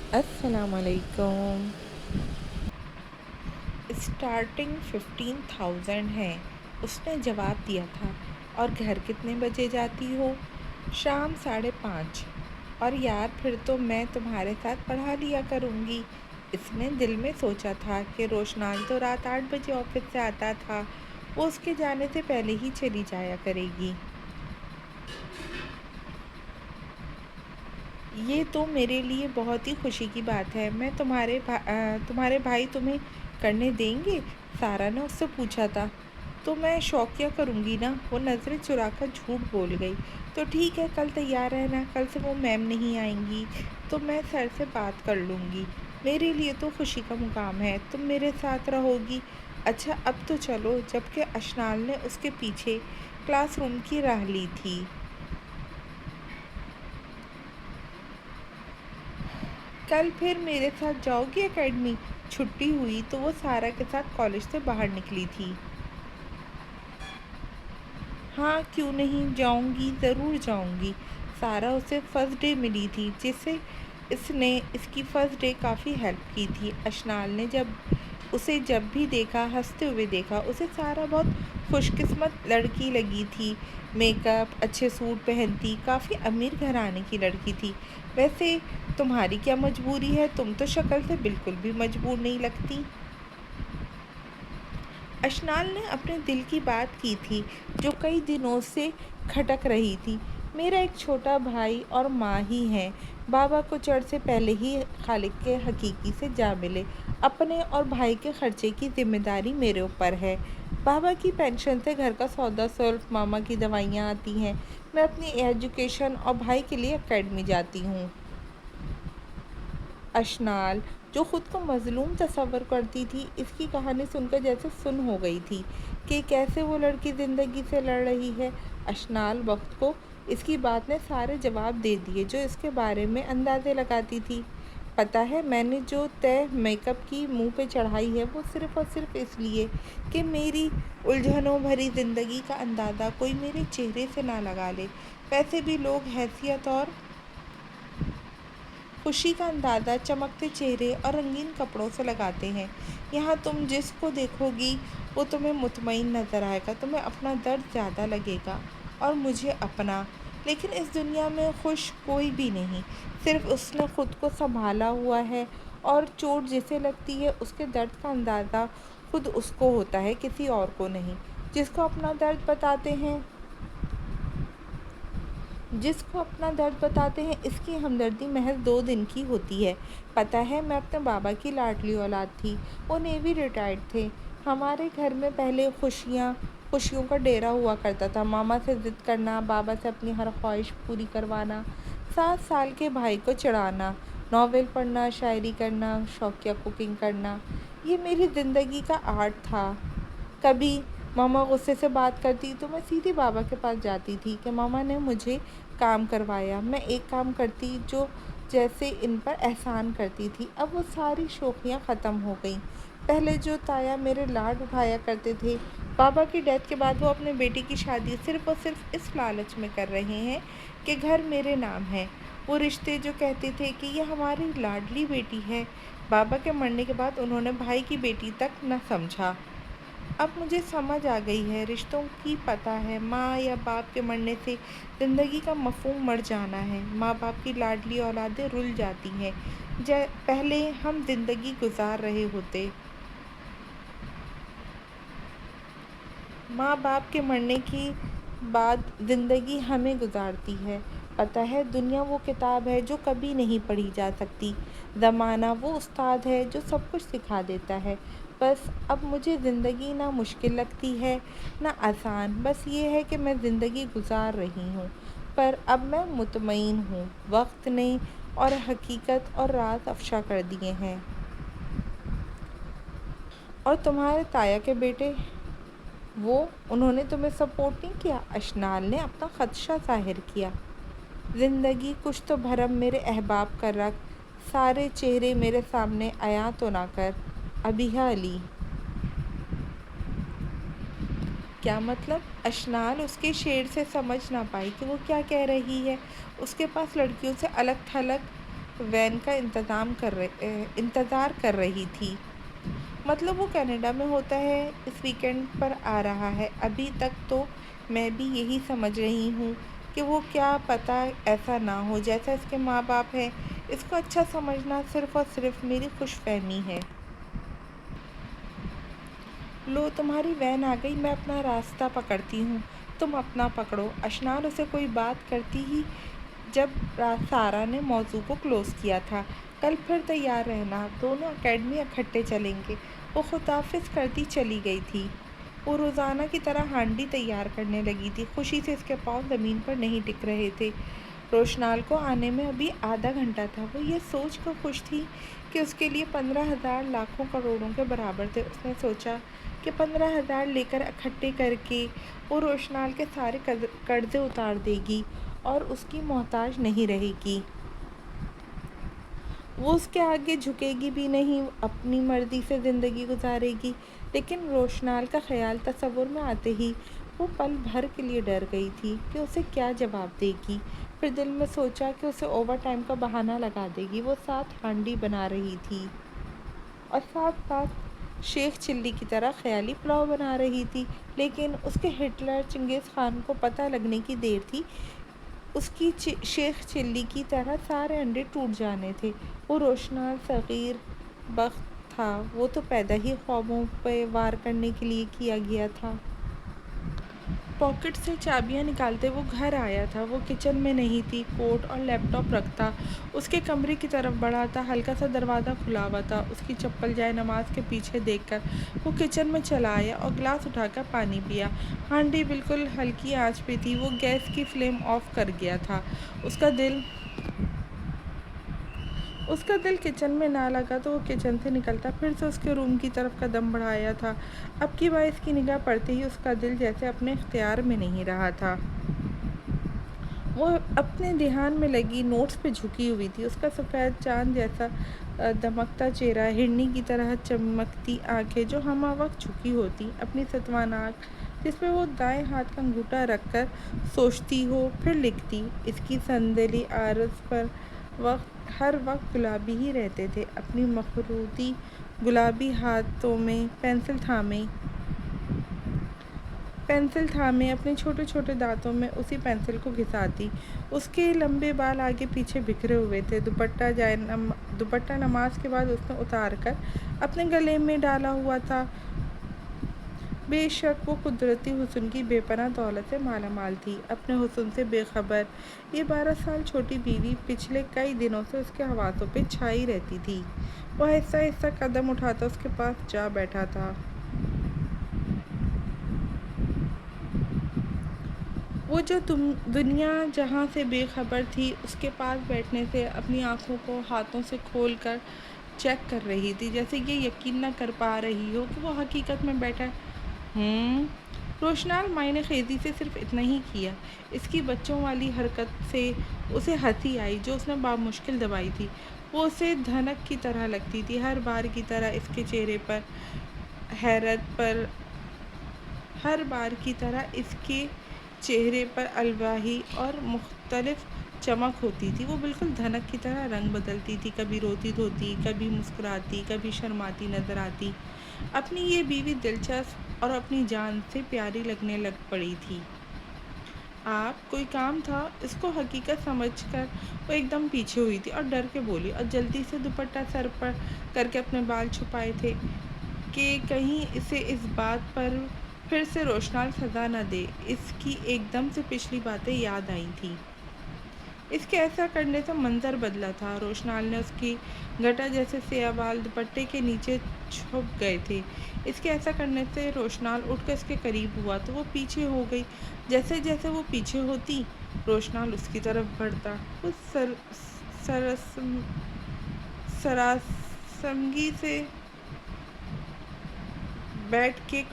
السلام علیکم۔ اسٹارٹنگ 15,000 ہے، اس نے جواب دیا تھا۔ اور گھر کتنے بجے جاتی ہو؟ شام 5:30۔ اور یار پھر تو میں تمہارے ساتھ پڑھا لیا کروں گی۔ اس نے دل میں سوچا تھا کہ روشنال تو رات 8 بجے آفس سے آتا تھا، وہ اس کے جانے سے پہلے ہی چلی جایا کرے گی۔ یہ تو میرے لیے بہت ہی خوشی کی بات ہے۔ میں تمہارے بھائی تمہیں کرنے دیں گے؟ سارا نے اس سے پوچھا تھا۔ تو میں شوقیہ کروں گی نا، وہ نظریں چرا کر جھوٹ بول گئی۔ تو ٹھیک ہے، کل تیار رہنا، کل سے وہ میم نہیں آئیں گی تو میں سر سے بات کر لوں گی۔ میرے لیے تو خوشی کا مقام ہے، تم میرے ساتھ رہو گی۔ اچھا اب تو چلو، جبکہ اشنال نے اس کے پیچھے کلاس روم کی راہ لی تھی۔ کل پھر میرے ساتھ جاؤ گی اکیڈمی؟ چھٹی ہوئی تو وہ سارا کے ساتھ کالج سے باہر نکلی تھی۔ ہاں کیوں نہیں، جاؤں گی، ضرور جاؤں گی۔ سارا اسے فرسٹ ڈے ملی تھی، جسے اس نے اس کی فرسٹ ڈے کافی ہیلپ کی تھی۔ اشنال نے جب بھی دیکھا ہنستے ہوئے دیکھا۔ اسے سارا بہت خوش قسمت لڑکی لگی تھی، میک اپ، اچھے سوٹ پہنتی، کافی امیر گھرانے کی لڑکی تھی۔ ویسے تمہاری کیا مجبوری ہے؟ تم تو شکل سے بالکل بھی مجبور نہیں لگتی۔ اشنال نے اپنے دل کی بات کی تھی جو کئی دنوں سے کھٹک رہی تھی۔ میرا ایک چھوٹا بھائی اور ماں ہی ہیں۔ بابا کو چڑھ سے پہلے ہی خالق کے حقیقی سے جا ملے۔ اپنے اور بھائی کے خرچے کی ذمہ داری میرے اوپر ہے۔ بابا کی پینشن سے گھر کا سودا صرف، ماما کی دوائیاں آتی ہیں، میں اپنی ایجوکیشن اور بھائی کے لیے اکیڈمی جاتی ہوں۔ اشنال جو خود کو مظلوم تصور کرتی تھی، اس کی کہانی سن کر جیسے سن ہو گئی تھی کہ کیسے وہ لڑکی زندگی سے لڑ رہی ہے۔ اشنال وقت کو اس کی بات نے سارے جواب دے دیے جو اس کے بارے میں اندازے لگاتی تھی۔ پتہ ہے میں نے جو میک اپ کی منہ پہ چڑھائی ہے وہ صرف اور صرف اس لیے کہ میری الجھنوں بھری زندگی کا اندازہ کوئی میرے چہرے سے نہ لگا لے۔ ویسے بھی لوگ حیثیت اور خوشی کا اندازہ چمکتے چہرے اور رنگین کپڑوں سے لگاتے ہیں۔ یہاں تم جس کو دیکھو گی وہ تمہیں مطمئن نظر آئے گا، تمہیں اپنا درد زیادہ لگے گا اور مجھے اپنا۔ لیکن اس دنیا میں خوش کوئی بھی نہیں، صرف اس نے خود کو سنبھالا ہوا ہے، اور چوٹ جسے لگتی ہے اس کے درد کا اندازہ خود اس کو ہوتا ہے، کسی اور کو نہیں۔ جس کو اپنا درد بتاتے ہیں اس کی ہمدردی محض 2 دن کی ہوتی ہے۔ پتہ ہے میں اپنے بابا کی لاڈلی اولاد تھی، وہ نیوی ریٹائرڈ تھے۔ ہمارے گھر میں پہلے خوشیوں کا ڈیرا ہوا کرتا تھا، ماما سے ضد کرنا، بابا سے اپنی ہر خواہش پوری کروانا، 7 سال کے بھائی کو چڑھانا، ناول پڑھنا، شاعری کرنا، شوقیہ کوکنگ کرنا، یہ میری زندگی کا آرٹ تھا۔ کبھی ماما غصے سے بات کرتی تو میں سیدھی بابا کے پاس جاتی تھی کہ ماما نے مجھے کام کروایا۔ میں ایک کام کرتی جو جیسے ان پر احسان کرتی تھی۔ اب وہ ساری شوخیاں ختم ہو گئیں۔ پہلے جو تایا میرے لاڈ اٹھایا کرتے تھے، بابا کی ڈیتھ کے بعد وہ اپنے بیٹی کی شادی صرف اور صرف اس لالچ میں کر رہے ہیں کہ گھر میرے نام ہے۔ وہ رشتے جو کہتے تھے کہ یہ ہماری لاڈلی بیٹی ہے، بابا کے مرنے کے بعد انہوں نے بھائی کی بیٹی تک نہ سمجھا۔ اب مجھے سمجھ آ گئی ہے، رشتوں کی پتہ ہے، ماں یا باپ کے مرنے سے زندگی کا مفہوم مر جانا ہے۔ ماں باپ کی لاڈلی اولادیں رل جاتی ہیں۔ پہلے ہم زندگی گزار رہے ہوتے، ماں باپ کے مرنے کی بعد زندگی ہمیں گزارتی ہے۔ پتہ ہے دنیا وہ کتاب ہے جو کبھی نہیں پڑھی جا سکتی، زمانہ وہ استاد ہے جو سب کچھ سکھا دیتا ہے۔ بس اب مجھے زندگی نہ مشکل لگتی ہے نہ آسان، بس یہ ہے کہ میں زندگی گزار رہی ہوں، پر اب میں مطمئن ہوں۔ وقت نے اور حقیقت اور راز افشا کر دیے ہیں۔ اور تمہارے تایا کے بیٹے، انہوں نے تمہیں سپورٹ نہیں کیا؟ اشنال نے اپنا خدشہ ظاہر کیا۔ زندگی کچھ تو بھرم میرے احباب کا رکھ، سارے چہرے میرے سامنے عیاں تو نہ کر۔ ابیہ علی۔ کیا مطلب؟ اشنال اس کے شعر سے سمجھ نہ پائی کہ وہ کیا کہہ رہی ہے۔ اس کے پاس لڑکیوں سے الگ تھلگ وین کا انتظار کر رہی تھی۔ مطلب وہ کینیڈا میں ہوتا ہے، اس ویکینڈ پر آ رہا ہے۔ ابھی تک تو میں بھی یہی سمجھ رہی ہوں کہ وہ کیا پتہ ایسا نہ ہو جیسا اس کے ماں باپ ہیں۔ اس کو اچھا سمجھنا صرف اور صرف میری خوش فہمی ہے۔ لو تمہاری وین آ گئی، میں اپنا راستہ پکڑتی ہوں، تم اپنا پکڑو۔ اشنار اسے کوئی بات کرتی ہی جب سارا نے موضوع کو کلوز کیا تھا۔ کل پھر تیار رہنا، دونوں اکیڈمی اکٹھے چلیں گے۔ وہ خداحافظ کرتی چلی گئی تھی۔ وہ روزانہ کی طرح ہانڈی تیار کرنے لگی تھی۔ خوشی سے اس کے پاؤں زمین پر نہیں ٹک رہے تھے۔ روشنال کو آنے میں ابھی آدھا گھنٹہ تھا۔ وہ یہ سوچ کر خوش تھی کہ اس کے لیے 15,000 لاکھوں کروڑوں کے برابر تھے۔ اس نے سوچا کہ 15,000 لے کر اکٹھے کر کے وہ روشنال کے سارے قرضے اتار دے گی اور اس کی محتاج نہیں رہے گی۔ وہ اس کے آگے جھکے گی بھی نہیں، اپنی مرضی سے زندگی گزارے گی۔ لیکن روشنال کا خیال تصور میں آتے ہی وہ پل بھر کے لیے ڈر گئی تھی کہ اسے کیا جواب دے گی۔ پھر دل میں سوچا کہ اسے اوور ٹائم کا بہانہ لگا دے گی۔ وہ 7 ہانڈی بنا رہی تھی اور ساتھ ساتھ شیخ چلی کی طرح خیالی پلاؤ بنا رہی تھی، لیکن اس کے ہٹلر چنگیز خان کو پتہ لگنے کی دیر تھی۔ اس کی شیخ چلی کی طرح سارے انڈے ٹوٹ جانے تھے۔ وہ روشنال صغیر بخت تھا، وہ تو پیدا ہی خوابوں پہ وار کرنے کے لیے کیا گیا تھا۔ پاکٹ سے چابیاں نکالتے وہ گھر آیا تھا۔ وہ کچن میں نہیں تھی، کوٹ اور لیپ ٹاپ رکھتا اس کے کمرے کی طرف بڑھا تھا۔ ہلکا سا دروازہ کھلا ہوا تھا۔ اس کی چپل جائے نماز کے پیچھے دیکھ کر وہ کچن میں چلا آیا اور گلاس اٹھا کر پانی پیا۔ ہانڈی بالکل ہلکی آنچ پہ تھی۔ وہ گیس کی فلیم آف کر گیا تھا۔ اس کا دل کچن میں نہ لگا تو وہ کچن سے نکلتا پھر سے اس کے روم کی طرف قدم بڑھایا تھا۔ اب کی بار اس کی نگاہ پڑتے ہی اس کا دل جیسے اپنے اختیار میں نہیں رہا تھا۔ وہ اپنے دھیان میں لگی نوٹس پہ جھکی ہوئی تھی۔ اس کا سفید چاند جیسا دمکتا چہرہ، ہرنی کی طرح چمکتی آنکھیں جو ہمہ وقت جھکی ہوتی، اپنی ستوان آنکھ جس پہ وہ دائیں ہاتھ کا انگوٹھا رکھ کر سوچتی ہو پھر لکھتی۔ اس کی سندلی عارض پر ہر وقت گلابی ہی رہتے تھے۔ اپنی مخروطی گلابی ہاتھوں میں پینسل تھامے اپنے چھوٹے چھوٹے دانتوں میں اسی پینسل کو گھساتی۔ اس کے لمبے بال آگے پیچھے بکھرے ہوئے تھے۔ دوپٹہ نماز کے بعد اس نے اتار کر اپنے گلے میں ڈالا ہوا تھا۔ بے شک وہ قدرتی حسن کی بے پناہ دولت سے مالا مال تھی، اپنے حسن سے بے خبر۔ یہ 12 سال چھوٹی بیوی پچھلے کئی دنوں سے اس کے حواسوں پہ چھائی رہتی تھی۔ وہ آہستہ آہستہ قدم اٹھاتا اس کے پاس جا بیٹھا تھا۔ وہ جو دنیا جہاں سے بے خبر تھی، اس کے پاس بیٹھنے سے اپنی آنکھوں کو ہاتھوں سے کھول کر چیک کر رہی تھی، جیسے یہ یقین نہ کر پا رہی ہو کہ وہ حقیقت میں بیٹھا ہے۔ روشنال معنی خیزی سے صرف اتنا ہی کیا۔ اس کی بچوں والی حرکت سے اسے ہنسی آئی جو اس نے بامشکل دبائی تھی۔ وہ اسے دھنک کی طرح لگتی تھی، ہر بار کی طرح اس کے چہرے پر الواحی اور مختلف چمک ہوتی تھی۔ وہ بالکل دھنک کی طرح رنگ بدلتی تھی، کبھی روتی دھوتی، کبھی مسکراتی، کبھی شرماتی نظر آتی۔ اپنی یہ بیوی دلچسپ اور اپنی جان سے پیاری لگنے لگ پڑی تھی۔ آپ کوئی کام تھا؟ اس کو حقیقت سمجھ کر وہ ایک دم پیچھے ہوئی تھی اور ڈر کے بولی، اور جلدی سے دوپٹہ سر پر کر کے اپنے بال چھپائے تھے کہ کہیں اسے اس بات پر پھر سے روشنال سزا نہ دے۔ اس کی ایک دم سے پچھلی باتیں یاد آئی تھیں۔ اس کے ایسا کرنے سے منظر بدلا تھا۔ روشنال نے اس کی گھٹا جیسے سیاہ بال دوپٹے کے نیچے چھپ گئے تھے۔ اس کے ایسا کرنے سے روشنال اٹھ کر اس کے قریب ہوا تو وہ پیچھے ہو گئی۔ جیسے جیسے وہ پیچھے ہوتی، روشنال اس کی طرف بڑھتا۔ وہ سراسیمگی سے بیٹ کے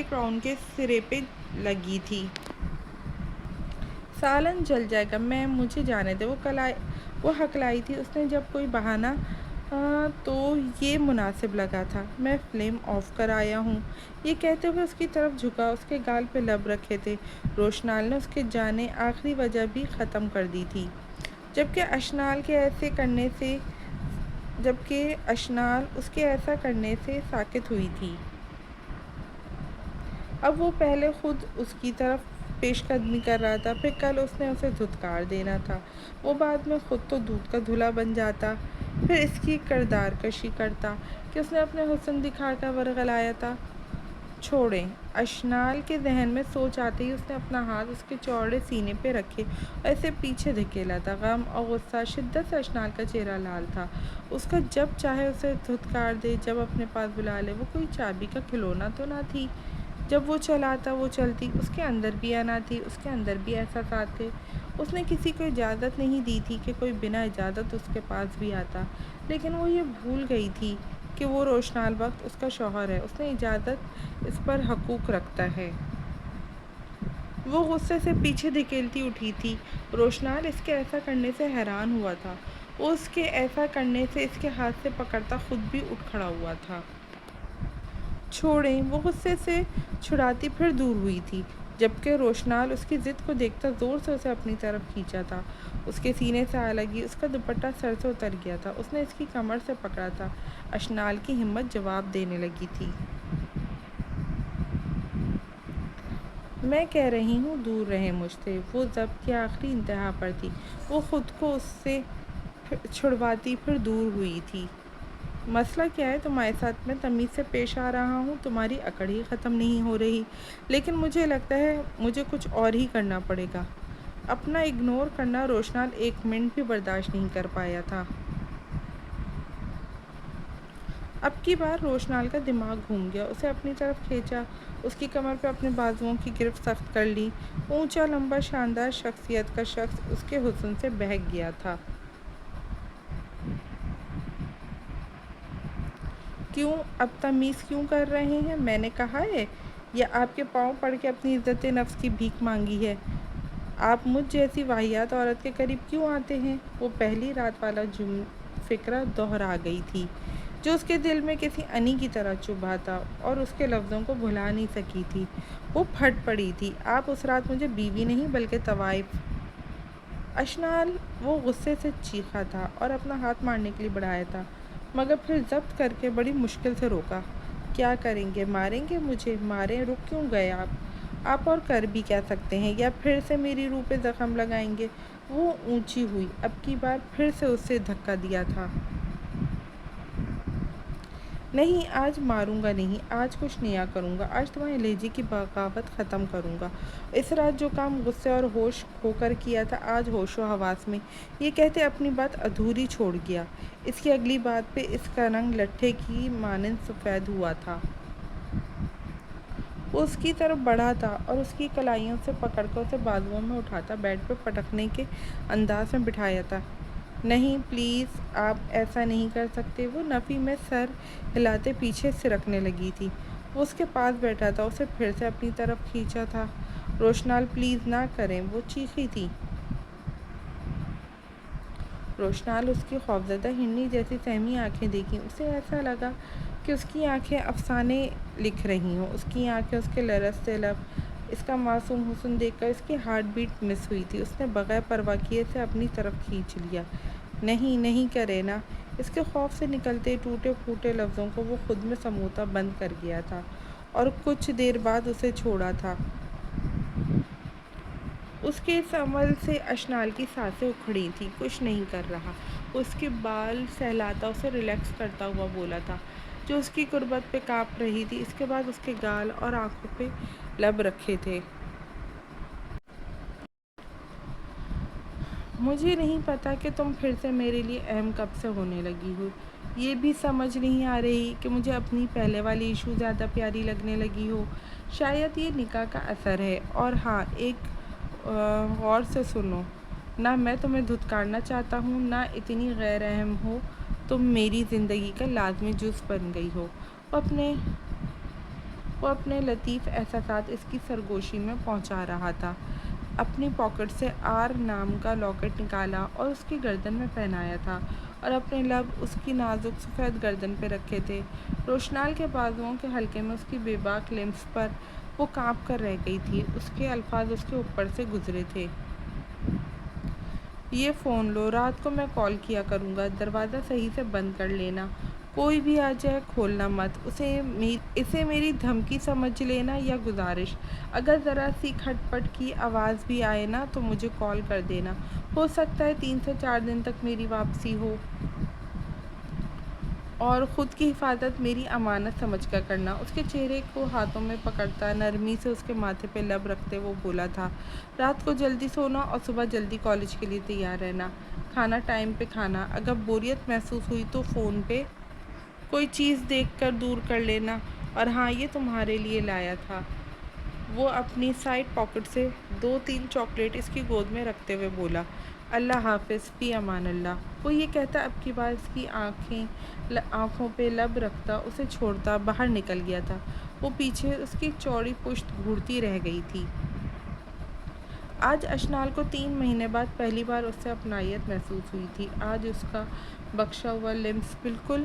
کراؤن کے سرے پہ لگی تھی۔ سالن جل جائے گا، مجھے جانے دیں، وہ ہکلائی تھی۔ اس نے جب کوئی بہانہ تو یہ مناسب لگا تھا، میں فلیم آف کر آیا ہوں، یہ کہتے ہوئے اس کی طرف جھکا، اس کے گال پہ لب رکھے تھے۔ روشنال نے اس کے جانے آخری وجہ بھی ختم کر دی تھی، جبکہ اشنال اس کے ایسا کرنے سے ساکت ہوئی تھی۔ اب وہ پہلے خود اس کی طرف پیش قدمی کر رہا تھا، پھر کل اس نے اسے دھتکار دینا تھا، وہ بعد میں خود تو دودھ کا دھلا بن جاتا، پھر اس کی کردار کشی کرتا کہ اس نے اپنے حسن دکھا کر ورغلایا تھا۔ چھوڑیں، اشنال کے ذہن میں سوچ آتے ہی اس نے اپنا ہاتھ اس کے چوڑے سینے پہ رکھے اور اسے پیچھے دھکیلا تھا۔ غم اور غصہ شدت سے اشنال کا چہرہ لال تھا۔ اس کا جب چاہے اسے دھتکار دے، جب اپنے پاس بلا لے، وہ کوئی چابی کا کھلونا تو نہ تھی۔ جب وہ چلاتا وہ چلتی، اس کے اندر بھی انا تھی، اس کے اندر بھی احساسات تھے۔ اس نے کسی کو اجازت نہیں دی تھی کہ کوئی بنا اجازت اس کے پاس بھی آتا، لیکن وہ یہ بھول گئی تھی کہ وہ روشنال وقت اس کا شوہر ہے، اس نے اجازت اس پر حقوق رکھتا ہے۔ وہ غصے سے پیچھے دھکیلتی اٹھی تھی۔ روشنال اس کے ایسا کرنے سے حیران ہوا تھا، وہ اس کے ایسا کرنے سے اس کے ہاتھ سے پکڑتا خود بھی اٹھ کھڑا ہوا تھا۔ چھوڑیں، وہ غصے سے چھڑاتی پھر دور ہوئی تھی، جبکہ روشنال اس کی ضد کو دیکھتا زور سے اسے اپنی طرف کھینچا تھا۔ اس کے سینے سے آ لگی، اس کا دوپٹہ سر سے اتر گیا تھا، اس نے اس کی کمر سے پکڑا تھا۔ اشنال کی ہمت جواب دینے لگی تھی۔ میں کہہ رہی ہوں دور رہیں مجھ سے۔ وہ ضبط کی آخری انتہا پر تھی، وہ خود کو اس سے چھڑواتی پھر دور ہوئی تھی۔ مسئلہ کیا ہے؟ تمہارے ساتھ میں تمیز سے پیش آ رہا ہوں، تمہاری اکڑ ہی ختم نہیں ہو رہی، لیکن مجھے لگتا ہے مجھے کچھ اور ہی کرنا پڑے گا۔ اپنا اگنور کرنا روشنال ایک منٹ بھی برداشت نہیں کر پایا تھا۔ اب کی بار روشنال کا دماغ گھوم گیا، اسے اپنی طرف کھینچا، اس کی کمر پہ اپنے بازوؤں کی گرفت سخت کر لی۔ اونچا لمبا شاندار شخصیت کا شخص اس کے حسن سے بہک گیا تھا۔ کیوں اب تمیز کیوں کر رہے ہیں؟ میں نے کہا ہے یا آپ کے پاؤں پڑ کے اپنی عزت نفس کی بھیک مانگی ہے؟ آپ مجھ جیسی واہیات عورت کے قریب کیوں آتے ہیں؟ وہ پہلی رات والا فکرہ دہرا گئی تھی جو اس کے دل میں کسی انی کی طرح چبھا تھا اور اس کے لفظوں کو بھلا نہیں سکی تھی۔ وہ پھٹ پڑی تھی، آپ اس رات مجھے بیوی نہیں بلکہ طوائف۔ اشنال وہ غصے سے چیخا تھا اور اپنا ہاتھ مارنے کے لیے بڑھایا تھا، مگر پھر ضبط کر کے بڑی مشکل سے روکا۔ کیا کریں گے؟ ماریں گے مجھے؟ ماریں؟ رک کیوں گئے آپ اور کر بھی کیا سکتے ہیں؟ یا پھر سے میری روح پہ زخم لگائیں گے؟ وہ اونچی ہوئی، اب کی بار پھر سے اسے دھکا دیا تھا۔ نہیں، آج ماروں گا نہیں، آج کچھ نیا کروں گا، آج تمہارے لہجے کی بغاوت ختم کروں گا۔ اس رات جو کام غصے اور ہوش کھو کر کیا تھا، آج ہوش و حواس میں یہ کہتے اپنی بات ادھوری چھوڑ گیا۔ اس کی اگلی بات پہ اس کا رنگ لٹھے کی مانند سفید ہوا تھا۔ وہ اس کی طرف بڑھا تھا اور اس کی کلائیوں سے پکڑ کر اسے بازوؤں میں اٹھاتا بیڈ پہ پٹکنے کے انداز میں بٹھایا تھا۔ نہیں پلیز، آپ ایسا نہیں کر سکتے۔ وہ نفی میں سر ہلاتے پیچھے سرکنے لگی تھی۔ وہ اس کے پاس بیٹھا تھا، اسے پھر سے اپنی طرف کھینچا تھا۔ روشنال پلیز نہ کریں، وہ چیخی تھی۔ روشنال اس کی خوفزدہ ہرنی جیسی سہمی آنکھیں دیکھی، اسے ایسا لگا کہ اس کی آنکھیں افسانے لکھ رہی ہوں، اس کی آنکھیں اس کے لرزتے لب، اس کا معصوم حسن دیکھ کر اس کی ہارٹ بیٹ مس ہوئی تھی۔ اس نے بغیر پرواہ کیے اسے اپنی طرف کھینچ لیا۔ نہیں، نہیں کرے نا۔ اس کے خوف سے نکلتے ٹوٹے پھوٹے لفظوں کو وہ خود میں سموتا بند کر گیا تھا اور کچھ دیر بعد اسے چھوڑا تھا۔ اس کے اس عمل سے اشنال کی سانسیں اکھڑی تھیں، کچھ نہیں کر رہا۔ وہ اس کے بال سہلاتا اسے ریلیکس کرتا ہوا بولا تھا، جو اس کی قربت پہ کانپ رہی تھی۔ اس کے بعد اس کے گال اور آنکھوں پہ لب رکھے تھے۔ مجھے نہیں پتا کہ تم پھر سے میرے لیے اہم کب سے ہونے لگی ہو۔ یہ بھی سمجھ نہیں آ رہی کہ مجھے اپنی پہلے والی ایشو زیادہ پیاری لگنے لگی ہو۔ شاید یہ نکاح کا اثر ہے۔ اور ہاں، ایک غور سے سنو، نہ میں تمہیں دھتکارنا چاہتا ہوں، نہ اتنی غیر اہم ہو تم میری زندگی کا لازمی جز بن گئی ہو۔ وہ اپنے لطیف احساسات اس کی سرگوشی میں پہنچا رہا تھا۔ اپنی پاکٹ سے آر نام کا لاکٹ نکالا اور اس کی گردن میں پہنایا تھا اور اپنے لب اس کی نازک سفید گردن پہ رکھے تھے۔ روشنال کے بازوؤں کے حلقے میں اس کی بے باک لمس پر وہ کانپ کر رہ گئی تھی۔ اس کے الفاظ اس کے اوپر سے گزرے تھے۔ یہ فون لو، رات کو میں کال کیا کروں گا، دروازہ صحیح سے بند کر لینا، کوئی بھی آ جائے کھولنا مت، اسے میری دھمکی سمجھ لینا یا گزارش، اگر ذرا سی کھٹ پٹ کی آواز بھی آئے نا تو مجھے کال کر دینا، ہو سکتا ہے 3 سے 4 دن تک میری واپسی ہو، اور خود کی حفاظت میری امانت سمجھ کر کرنا۔ اس کے چہرے کو ہاتھوں میں پکڑتا نرمی سے اس کے ماتھے پہ لب رکھتے وہ بولا تھا، رات کو جلدی سونا اور صبح جلدی کالج کے لیے تیار رہنا، کھانا ٹائم پہ کھانا، اگر بوریت محسوس ہوئی تو فون پہ کوئی چیز دیکھ کر دور کر لینا، اور ہاں یہ تمہارے لیے لایا تھا۔ وہ اپنی سائڈ پاکٹ سے 2-3 چاکلیٹ اس کی گود میں رکھتے ہوئے بولا، اللہ حافظ، فی امان اللہ۔ وہ یہ کہتا اب کی بار اس کی آنکھوں پہ لب رکھتا، اسے چھوڑتا، باہر نکل گیا تھا۔ وہ پیچھے اس کی چوڑی پشت گھورتی رہ گئی تھی۔ آج اشنال کو 3 مہینے بعد پہلی بار اس سے اپنائیت محسوس ہوئی تھی۔ آج اس کا بخشا ہوا لمس بالکل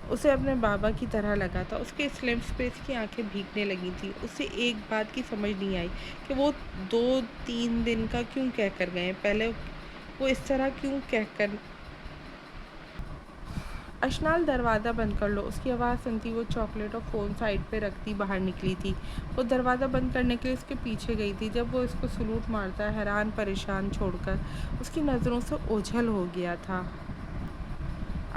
اسے اپنے بابا کی طرح لگا تھا۔ اس کے اس لمس پہ اس کی آنکھیں بھیگنے لگی تھیں۔ اسے ایک بات کی سمجھ نہیں آئی کہ وہ 2-3 دن کا کیوں کہہ کر گئے، پہلے وہ اس طرح کیوں کہہ کر۔ اشنال، دروازہ بند کر لو، اس کی آواز سنتی وہ چاکلیٹ اور فون سائڈ پہ رکھتی باہر نکلی تھی۔ وہ دروازہ بند کرنے کے لیے اس کے پیچھے گئی تھی جب وہ اس کو سلوٹ مارتا حیران پریشان چھوڑ کر اس کی نظروں سے اوجھل ہو گیا تھا۔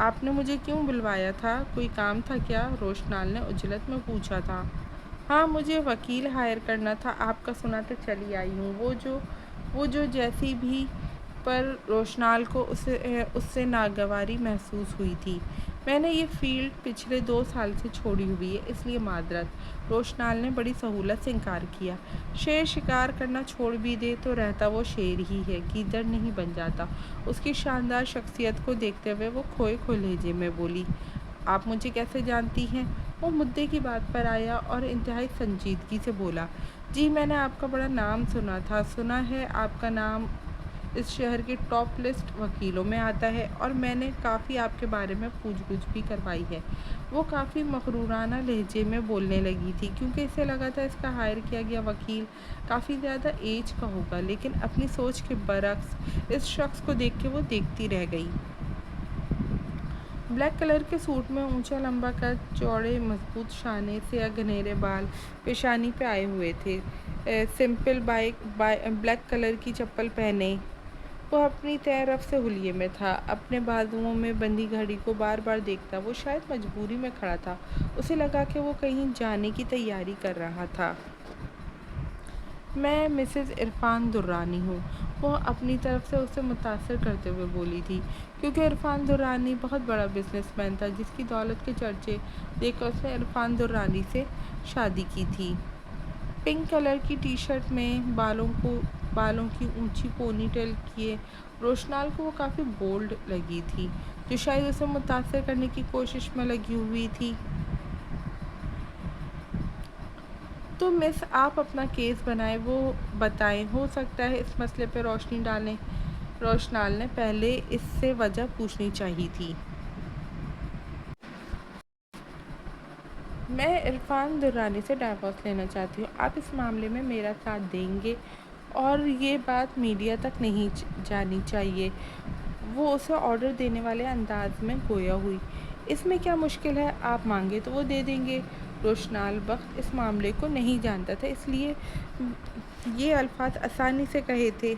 آپ نے مجھے کیوں بلوایا تھا، کوئی کام تھا کیا؟ روشنال نے عجلت میں پوچھا تھا۔ ہاں، مجھے وکیل ہائر کرنا تھا، آپ کا سنا تو چلی آئی ہوں۔ وہ جو جیسی بھی، پر روشنال کو اس سے ناگواری محسوس ہوئی تھی۔ میں نے یہ فیلڈ پچھلے 2 سال سے چھوڑی ہوئی ہے، اس لیے معذرت۔ روشنال نے بڑی سہولت سے انکار کیا۔ شیر شکار کرنا چھوڑ بھی دے تو رہتا وہ شیر ہی ہے، گیدڑ نہیں بن جاتا۔ اس کی شاندار شخصیت کو دیکھتے ہوئے وہ کھوئے کھوئے لہجے میں بولی، آپ مجھے کیسے جانتی ہیں؟ وہ مدعے کی بات پر آیا اور انتہائی سنجیدگی سے بولا، جی میں نے آپ کا بڑا نام سنا تھا، سنا ہے آپ کا نام اس شہر کے ٹاپ لسٹ وکیلوں میں آتا ہے، اور میں نے کافی آپ کے بارے میں پوچھ گچھ بھی کروائی ہے۔ وہ کافی مغرورانہ لہجے میں بولنے لگی تھی کیونکہ اسے لگا تھا اس کا ہائر کیا گیا وکیل کافی زیادہ ایج کا ہوگا، لیکن اپنی سوچ کے برعکس اس شخص کو دیکھ کے وہ دیکھتی رہ گئی۔ بلیک کلر کے سوٹ میں، اونچا لمبا قد، چوڑے مضبوط شانے، سیاہ گھنیرے بال پیشانی پہ آئے ہوئے تھے، سمپل بلیک کلر کی چپل پہنے وہ اپنی طے رفت سے حلیے میں تھا۔ اپنے بازوؤں میں بندھی گھڑی کو بار بار دیکھتا، وہ شاید مجبوری میں کھڑا تھا، اسے لگا کہ وہ کہیں جانے کی تیاری کر رہا تھا۔ میں مسز عرفان درانی ہوں، وہ اپنی طرف سے اسے متاثر کرتے ہوئے بولی تھی، کیونکہ عرفان درانی بہت بڑا بزنس مین تھا جس کی دولت کے چرچے دیکھ کر اس نے عرفان درانی سے شادی کی تھی۔ پنک کلر کی ٹی شرٹ میں بالوں کی اونچی پونی ٹیل کیے روشنال کو وہ کافی بولڈ لگی تھی، جو شاید اسے متاثر کرنے کی کوشش میں لگی ہوئی تھی۔ تو مس، آپ اپنا کیس بنائیں، وہ بتائیں، ہو سکتا ہے اس مسئلے پہ روشنی ڈالیں۔ روشنال نے پہلے اس سے وجہ پوچھنی چاہی تھی۔ میں عرفان درانی سے ڈائیورس لینا چاہتی ہوں، آپ اس معاملے میں میرا ساتھ دیں گے؟ اور یہ بات میڈیا تک نہیں جانی چاہیے، وہ اسے آرڈر دینے والے انداز میں گویا ہوئی۔ اس میں کیا مشکل ہے، آپ مانگے تو وہ دے دیں گے۔ روشنال وقت اس معاملے کو نہیں جانتا تھا، اس لیے یہ الفاظ آسانی سے کہے تھے۔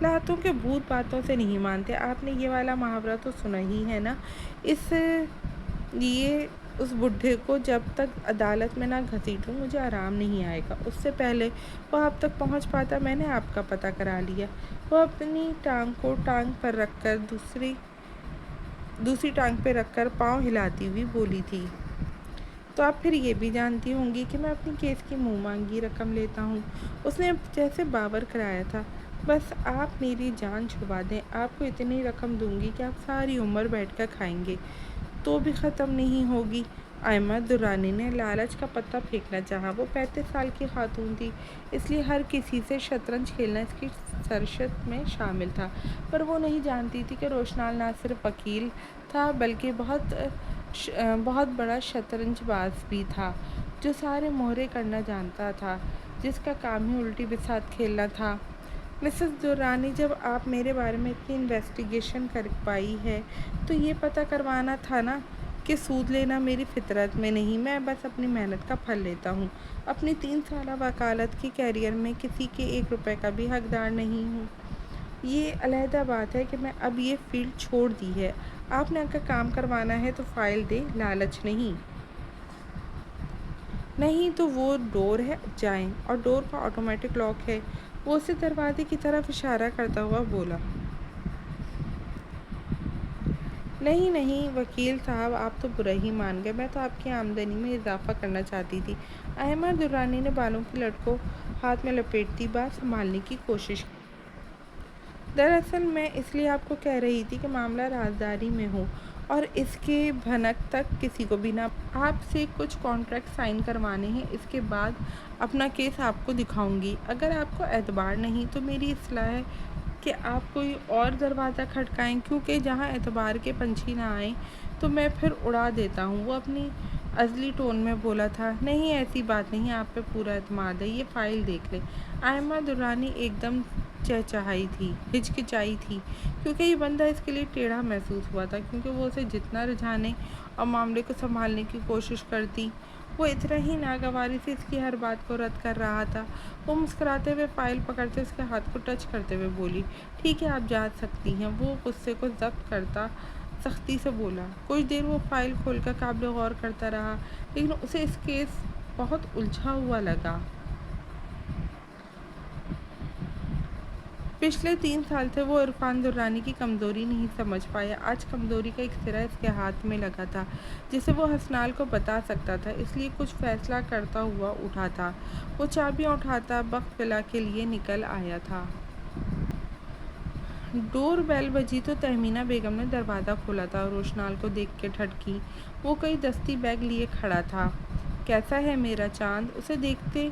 لاتوں کے بھوت باتوں سے نہیں مانتے، آپ نے یہ والا محاورہ تو سنا ہی ہے نا، اس لیے اس بڈھے کو جب تک عدالت میں نہ گھسیٹوں مجھے آرام نہیں آئے گا۔ اس سے پہلے وہ آپ تک پہنچ پاتا میں نے آپ کا پتہ کرا لیا۔ وہ اپنی ٹانگ کو ٹانگ پر رکھ کر دوسری ٹانگ پہ رکھ کر پاؤں ہلاتی ہوئی بولی تھی، تو آپ پھر یہ بھی جانتی ہوں گی کہ میں اپنی کیس کی منہ مانگی رقم لیتا ہوں۔ اس نے جیسے باور کرایا تھا، بس آپ میری جان چھڑوا دیں، آپ کو اتنی رقم دوں گی کہ آپ ساری عمر بیٹھ کر کھائیں گے تو بھی ختم نہیں ہوگی۔ احمد درانی نے لالچ کا پتہ پھینکنا چاہا۔ وہ 35 سال کی خاتون تھی، اس لیے ہر کسی سے شطرنج کھیلنا اس کی سرشت میں شامل تھا، پر وہ نہیں جانتی تھی کہ روشنال نہ صرف وکیل تھا بلکہ بہت بڑا شطرنج باز بھی تھا، جو سارے مہرے کرنا جانتا تھا، جس کا کام ہی الٹی بساط کھیلنا تھا۔ مسز درانی، جب آپ میرے بارے میں اتنی انویسٹیگیشن کر پائی ہے تو یہ پتہ کروانا تھا نا کہ سود لینا میری فطرت میں نہیں، میں بس اپنی محنت کا پھل لیتا ہوں، اپنی 3 سالہ وکالت کے کیریئر میں کسی کے 1 روپے کا بھی حقدار نہیں ہوں۔ یہ علیحدہ بات ہے کہ میں اب یہ فیلڈ چھوڑ دی ہے۔ آپ نے اگر کام کروانا ہے تو فائل دیں، لالچ نہیں۔ نہیں تو وہ ڈور ہے، جائیں۔ اور ڈور کا آٹومیٹک لاک ہے۔ وہ اسے دروازے کی طرف اشارہ کرتا ہوا بولا۔ نہیں نہیں وکیل صاحب، آپ تو برا ہی مان گئے، میں تو آپ کی آمدنی میں اضافہ کرنا چاہتی تھی۔ احمد درانی نے بالوں کی لٹ کو ہاتھ میں لپیٹتی بات سنبھالنے کی کوشش کی۔ دراصل میں اس لیے آپ کو کہہ رہی تھی کہ معاملہ رازداری میں ہو اور اس کے بھنک تک کسی کو بھی نہ۔ آپ سے کچھ کانٹریکٹ سائن کروانے ہیں، اس کے بعد اپنا کیس آپ کو دکھاؤں گی۔ اگر آپ کو اعتبار نہیں تو میری اصلاح ہے کہ آپ کوئی اور دروازہ کھٹکائیں، کیونکہ جہاں اعتبار کے پنچھی نہ آئیں تو میں پھر اڑا دیتا ہوں۔ وہ اپنی ازلی ٹون میں بولا تھا۔ نہیں، ایسی بات نہیں، آپ پہ پورا اعتماد ہے، یہ فائل دیکھ لیں۔ احمد درانی ایک دم چہچہائی تھی، ہچکچائی تھی، کیونکہ یہ بندہ اس کے لیے ٹیڑھا محسوس ہوا تھا، کیونکہ وہ اسے جتنا رجھانے اور معاملے کو سنبھالنے کی کوشش کرتی، وہ اتنا ہی ناگواری سے اس کی ہر بات کو رد کر رہا تھا۔ وہ مسکراتے ہوئے فائل پکڑتے اس کے ہاتھ کو ٹچ کرتے ہوئے بولی، ٹھیک ہے، آپ جا سکتی ہیں۔ وہ غصے کو ضبط کرتا سختی سے بولا۔ کچھ دیر وہ فائل کھول کر قابل غور کرتا رہا، لیکن اسے اس کیس بہت الجھا ہوا لگا۔ پچھلے 3 سال سے وہ عرفان درانی کی کمزوری نہیں سمجھ پایا۔ آج کمزوری کا ایک سرا اس کے ہاتھ میں لگا تھا جسے وہ حسنال کو بتا سکتا تھا، اس لیے کچھ فیصلہ کرتا ہوا اٹھا تھا۔ وہ چابیاں اٹھاتا بخت ولا کے لیے نکل آیا تھا۔ ڈور بیل بجی تو تہمینہ بیگم نے دروازہ کھولا تھا اور روشنال کو دیکھ کے ٹھٹکی۔ وہ کوئی دستی بیگ لیے کھڑا تھا۔ کیسا ہے میرا چاند؟ اسے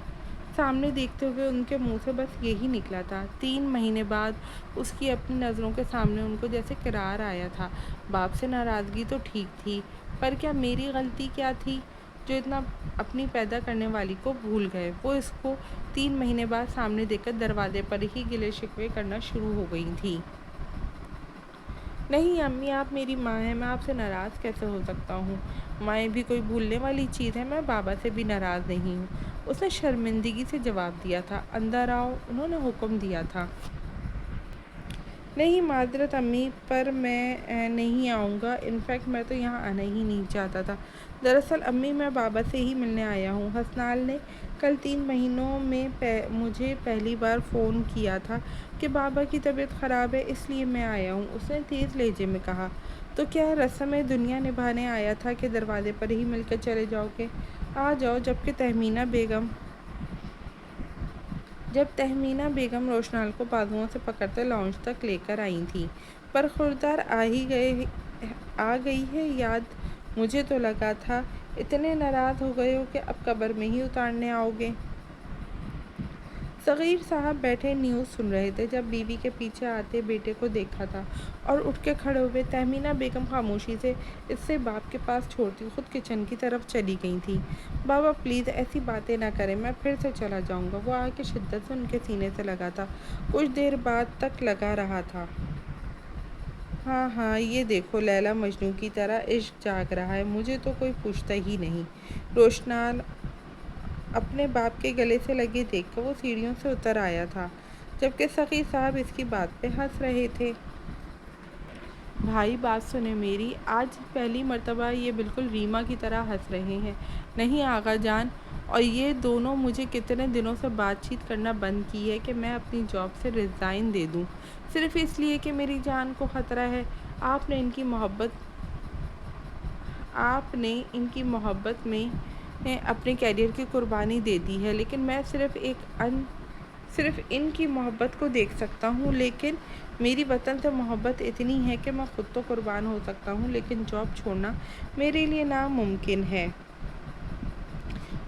سامنے دیکھتے ہوئے ان کے منہ سے بس یہی نکلا تھا۔ 3 مہینے بعد اس کی اپنی نظروں کے سامنے ان کو جیسے قرار آیا تھا۔ باپ سے ناراضگی تو ٹھیک تھی، پر کیا میری غلطی کیا تھی جو اتنا اپنی پیدا کرنے والی کو بھول گئے؟ وہ اس کو 3 مہینے بعد سامنے دیکھ کر دروازے پر ہی گلے شکوے کرنا شروع ہو گئی تھی۔ نہیں امی، آپ میری ماں ہیں، میں آپ سے ناراض کیسے ہو سکتا ہوں؟ مائیں بھی کوئی بھولنے والی چیز ہے؟ میں بابا سے بھی ناراض نہیں ہوں، اس نے شرمندگی سے جواب دیا تھا۔ اندر آؤ، انہوں نے حکم دیا تھا۔ نہیں معذرت امی، پر میں نہیں آؤں گا، انفیکٹ میں تو یہاں آنا ہی نہیں چاہتا تھا۔ دراصل امی، میں بابا سے ہی ملنے آیا ہوں۔ حسنال نے کل 3 مہینوں میں مجھے پہلی بار فون کیا تھا کہ بابا کی طبیعت خراب ہے، اس لیے میں آیا ہوں، اس نے تیز لہجے میں کہا۔ تو کیا رسم دنیا نبھانے آیا تھا کہ دروازے پر ہی مل کر چلے جاؤ گے؟ آ جاؤ۔ جب تہمینہ بیگم روشنال کو بازوؤں سے پکڑتے لاؤنج تک لے کر آئی تھیں۔ پر خردار آ گئی ہے یاد؟ مجھے تو لگا تھا اتنے ناراض ہو گئے ہو کہ اب قبر میں ہی اتارنے آؤ گے۔ صغیر صاحب بیٹھے نیوز سن رہے تھے جب بیوی کے پیچھے آتے بیٹے کو دیکھا تھا اور اٹھ کے کھڑے ہوئے۔ تہمینہ بیگم خاموشی سے اسے باپ کے پاس چھوڑتی خود کچن کی طرف چلی گئی تھیں۔ بابا پلیز ایسی باتیں نہ کریں، میں پھر سے چلا جاؤں گا۔ وہ آ کے شدت سے ان کے سینے سے لگا تھا، کچھ دیر بعد تک لگا رہا تھا۔ ہاں ہاں، یہ دیکھو لیلا مجنوں کی طرح عشق جاگ رہا ہے، مجھے تو کوئی پوچھتا ہی نہیں۔ روشنال اپنے باپ کے گلے سے لگے دیکھ کر وہ سیڑھیوں سے اتر آیا تھا، جبکہ صغیر صاحب اس کی بات پہ ہنس رہے تھے۔ بھائی بات سنیں میری، آج پہلی مرتبہ یہ بالکل ریما کی طرح ہنس رہے ہیں۔ نہیں آقا جان، اور یہ دونوں مجھے کتنے دنوں سے بات چیت کرنا بند کی ہے کہ میں اپنی جاب سے ریزائن دے دوں، صرف اس لیے کہ میری جان کو خطرہ ہے۔ آپ نے ان کی محبت میں اپنے کیریئر کی قربانی دے دی ہے، لیکن میں صرف ان کی محبت کو دیکھ سکتا ہوں، لیکن میری وطن سے محبت اتنی ہے کہ میں خود تو قربان ہو سکتا ہوں، لیکن جاب چھوڑنا میرے لیے ناممکن ہے۔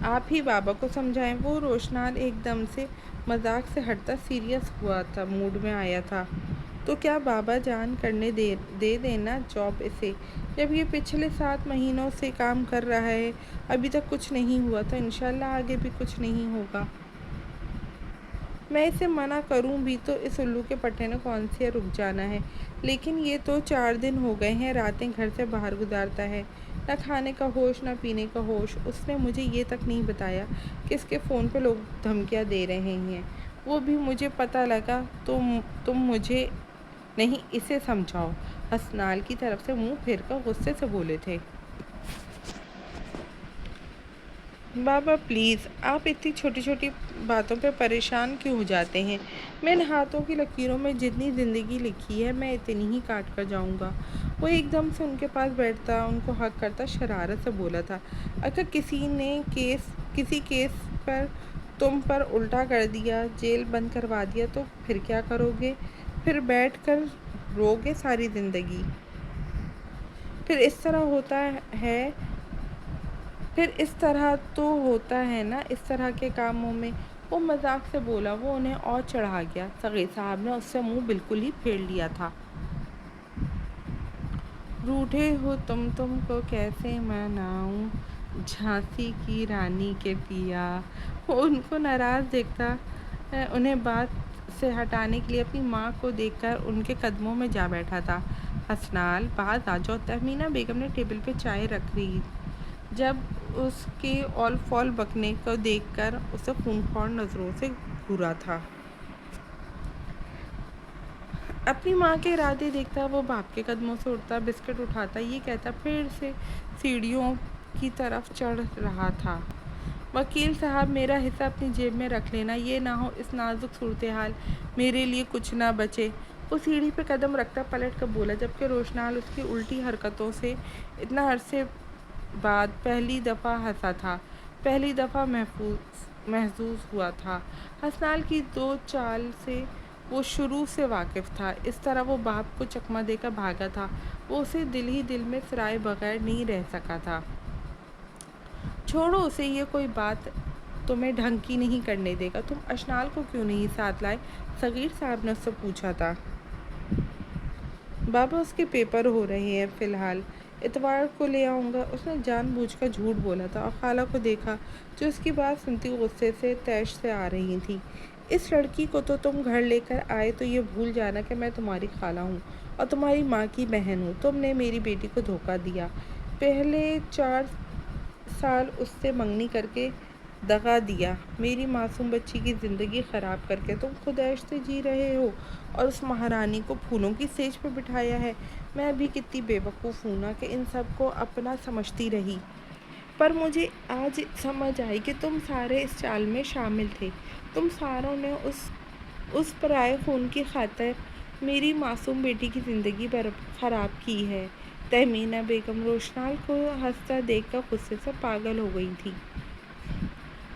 آپ ہی بابا کو سمجھائیں۔ وہ روشنال ایک دم سے مذاق سے ہٹتا سیریس ہوا تھا، موڈ میں آیا تھا۔ تو کیا بابا جان کرنے دے دینا جاب اسے، جب یہ پچھلے 7 مہینوں سے کام کر رہا ہے، ابھی تک کچھ نہیں ہوا تو انشاءاللہ آگے بھی کچھ نہیں ہوگا۔ میں اسے منع کروں بھی تو اس الو کے پٹے نے کون سی رک جانا ہے، لیکن یہ تو 4 دن ہو گئے ہیں راتیں گھر سے باہر گزارتا ہے، نہ کھانے کا ہوش نہ پینے کا ہوش۔ اس نے مجھے یہ تک نہیں بتایا کہ اس کے فون پہ لوگ دھمکیاں دے رہے ہیں، وہ بھی مجھے پتہ لگا تو تم مجھے نہیں اسے سمجھاؤ، حسنال کی طرف سے منہ پھیر کر غصے سے بولے تھے۔ بابا پلیز، آپ اتنی چھوٹی چھوٹی باتوں پہ پریشان کیوں ہو جاتے ہیں؟ میں ان ہاتھوں کی لکیروں میں جتنی زندگی لکھی ہے میں اتنی ہی کاٹ کر جاؤں گا۔ وہ ایک دم سے ان کے پاس بیٹھتا، ان کو حق کرتا شرارت سے بولا تھا، اگر کسی کیس پر تم پر الٹا کر دیا، جیل بند کروا دیا تو پھر کیا کرو گے؟ پھر بیٹھ کر رو گے ساری زندگی؟ پھر اس طرح تو ہوتا ہے نا اس طرح کے کاموں میں۔ وہ مذاق سے بولا، وہ انہیں اور چڑھا گیا۔ صغیر صاحب نے اس سے منہ بالکل ہی پھیر لیا تھا۔ روٹھے ہو تم کو کیسے مناؤں، جھانسی کی رانی کے پیا۔ وہ ان کو ناراض دیکھتا انہیں بات سے ہٹانے کے لیے اپنی ماں کو دیکھ کر ان کے قدموں میں جا بیٹھا تھا۔ حسنال باز آ جاؤ، تہمینہ بیگم نے ٹیبل پہ چائے رکھ رہی جب اس کے اول فول بکنے کو دیکھ کر اسے خونخوار نظروں سے گھورا تھا۔ اپنی ماں کے ارادے دیکھتا وہ باپ کے قدموں سے اٹھتا، بسکٹ اٹھاتا، یہ کہتا پھر سے سیڑھیوں کی طرف چڑھ رہا تھا، وکیل صاحب میرا حصہ اپنی جیب میں رکھ لینا، یہ نہ ہو اس نازک صورتحال میرے لیے کچھ نہ بچے۔ وہ سیڑھی پہ قدم رکھتا پلٹ کر بولا، جبکہ روشنال اس کی الٹی حرکتوں سے اتنا عرصے بعد پہلی دفعہ ہنسا تھا، پہلی دفعہ محظوظ ہوا تھا۔ حسنال کی دو چال سے وہ شروع سے واقف تھا، اس طرح وہ باپ کو چکمہ دے کر بھاگا تھا، وہ اسے دل ہی دل میں سرائے بغیر نہیں رہ سکا تھا۔ چھوڑو اسے، یہ کوئی بات تمہیں ڈھنگ کی نہیں کرنے دے گا۔ تم اشنال کو کیوں نہیں ساتھ لائے؟ صغیر صاحب نے اس سے پوچھا تھا۔ بابا اس کے پیپر ہو رہے ہیں فی الحال، اتوار کو لے آؤں گا۔ اس نے جان بوجھ کر جھوٹ بولا تھا اور خالہ کو دیکھا جو اس کی بات سنتی غصے سے طیش سے آ رہی تھیں۔ اس لڑکی کو تو تم گھر لے کر آئے تو یہ بھول جانا کہ میں تمہاری خالہ ہوں اور تمہاری ماں کی بہن ہوں۔ تم نے میری بیٹی کو دھوکہ دیا، پہلے 4 سال اس سے منگنی کر کے دغا دیا، میری معصوم بچی کی زندگی خراب کر کے تم خود عیش سے جی رہے ہو اور اس مہارانی کو پھولوں کی سیج پہ بٹھایا ہے۔ میں بھی کتنی بے وقوف ہوں نا کہ ان سب کو اپنا سمجھتی رہی، پر مجھے آج سمجھ آئی کہ تم سارے اس چال میں شامل تھے، تم ساروں نے اس پرائے خون کی خاطر میری معصوم بیٹی کی زندگی خراب کی ہے۔ تہمینہ بیگم روشنال کو ہنستا دیکھ کر غصے سے پاگل ہو گئی تھی۔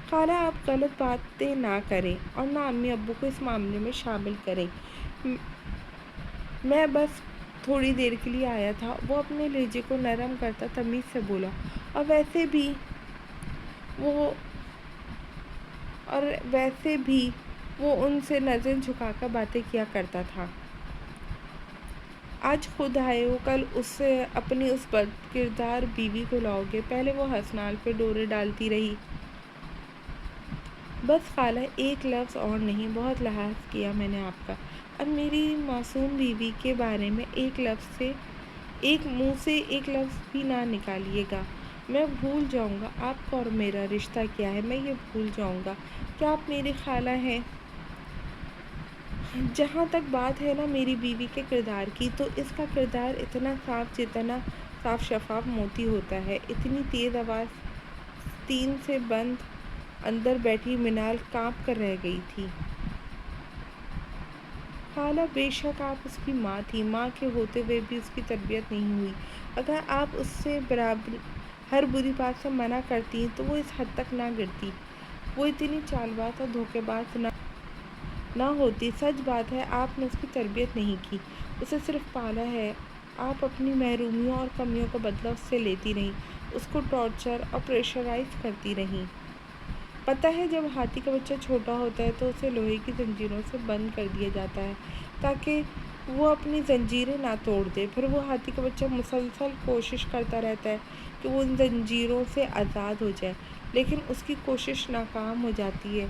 خالہ آپ غلط باتیں نہ کریں اور نہ امی ابو کو اس معاملے میں شامل کریں، میں بس تھوڑی دیر کے لیے آیا تھا۔ وہ اپنے لہجے کو نرم کرتا تمیز سے بولا، اور ویسے بھی وہ ان سے نظریں جھکا کر باتیں کیا کرتا تھا۔ آج خود آئے ہو، کل اپنی اس بدکردار بیوی کو لاؤ گے۔ پہلے وہ حسنال پہ ڈورے ڈالتی رہی۔ بس خالہ، ایک لفظ اور نہیں، بہت لحاظ کیا میں نے آپ کا، اب میری معصوم بیوی کے بارے میں منہ سے ایک لفظ بھی نہ نکالیے گا۔ میں بھول جاؤں گا آپ کا اور میرا رشتہ کیا ہے، میں یہ بھول جاؤں گا کہ آپ میری خالہ ہیں۔ جہاں تک بات ہے نا میری بیوی کے کردار کی، تو اس کا کردار اتنا صاف جتنا صاف شفاف موتی ہوتا ہے۔ اتنی تیز آواز تین سے بند اندر بیٹھی منال کانپ کر رہ گئی تھی۔ خالہ، بے شک آپ اس کی ماں تھی، ماں کے ہوتے ہوئے بھی اس کی تربیت نہیں ہوئی۔ اگر آپ اس سے ہر بری بات سے منع کرتی تو وہ اس حد تک نہ گرتی۔ وہ اتنی چال باز اور دھوکے باز نہ نہ ہوتی۔ سچ بات ہے آپ نے اس کی تربیت نہیں کی، اسے صرف پالا ہے۔ آپ اپنی محرومیوں اور کمیوں کا بدلہ اس سے لیتی رہیں، اس کو ٹارچر اور پریشرائز کرتی رہیں۔ پتہ ہے جب ہاتھی کا بچہ چھوٹا ہوتا ہے تو اسے لوہے کی زنجیروں سے بند کر دیا جاتا ہے تاکہ وہ اپنی زنجیریں نہ توڑ دے۔ پھر وہ ہاتھی کا بچہ مسلسل کوشش کرتا رہتا ہے کہ وہ ان زنجیروں سے آزاد ہو جائے، لیکن اس کی کوشش ناکام ہو جاتی ہے۔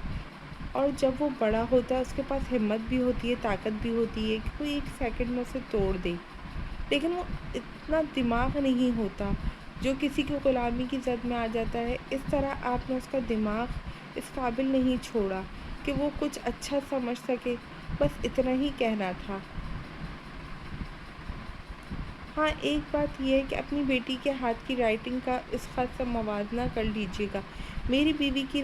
اور جب وہ بڑا ہوتا ہے اس کے پاس ہمت بھی ہوتی ہے، طاقت بھی ہوتی ہے کہ وہ ایک سیکنڈ میں اسے توڑ دے، لیکن وہ اتنا دماغ نہیں ہوتا جو کسی کی غلامی کی زد میں آ جاتا ہے۔ اس طرح آپ نے اس کا دماغ اس قابل نہیں چھوڑا کہ وہ کچھ اچھا سمجھ سکے۔ بس اتنا ہی کہنا تھا۔ ہاں ایک بات یہ ہے کہ اپنی بیٹی کے ہاتھ کی رائٹنگ کا اس خط سے موازنہ کر لیجیے گا۔ میری بیوی کی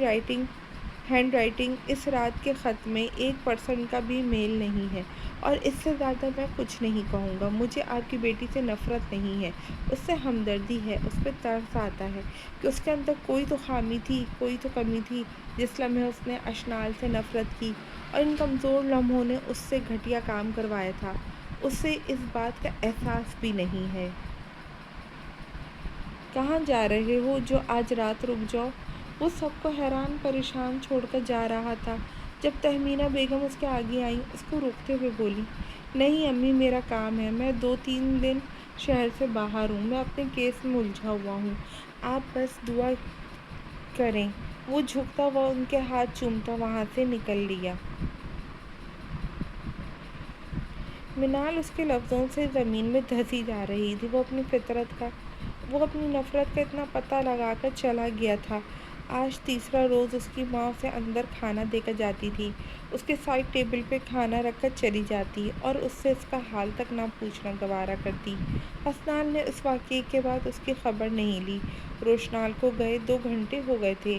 ہینڈ رائٹنگ اس رات کے خط میں 1% کا بھی میل نہیں ہے، اور اس سے زیادہ میں کچھ نہیں کہوں گا۔ مجھے آپ کی بیٹی سے نفرت نہیں ہے، اس سے ہمدردی ہے۔ اس پہ ترس آتا ہے کہ اس کے اندر کوئی تو خامی تھی، کوئی تو کمی تھی۔ جس لمحے اس نے اشنال سے نفرت کی اور ان کمزور لمحوں نے اس سے گھٹیا کام کروایا تھا، اسے اس بات کا احساس بھی نہیں ہے۔ کہاں جا رہے ہو جو آج رات رک جاؤ؟ وہ سب کو حیران پریشان چھوڑ کر جا رہا تھا جب تہمینہ بیگم اس کے آگے آئیں۔ اس کو روکتے ہوئے بولی، نہیں امی میرا کام ہے، میں 2-3 دن شہر سے باہر ہوں، میں اپنے کیس میں الجھا ہوا ہوں، آپ بس دعا کریں۔ وہ جھکتا ہوا ان کے ہاتھ چومتا وہاں سے نکل لیا۔ منال اس کے لفظوں سے زمین میں دھسی جا رہی تھی۔ وہ اپنی نفرت کا اتنا پتہ لگا کر چلا گیا تھا۔ آج تیسرا روز اس کی ماں اسے اندر کھانا دے کر جاتی تھی، اس کے سائڈ ٹیبل پہ کھانا رکھ کر چلی جاتی اور اس سے اس کا حال تک نہ پوچھنا گوارا کرتی۔ حسنال نے اس واقعے کے بعد اس کی خبر نہیں لی۔ روشنال کو گئے 2 گھنٹے ہو گئے تھے۔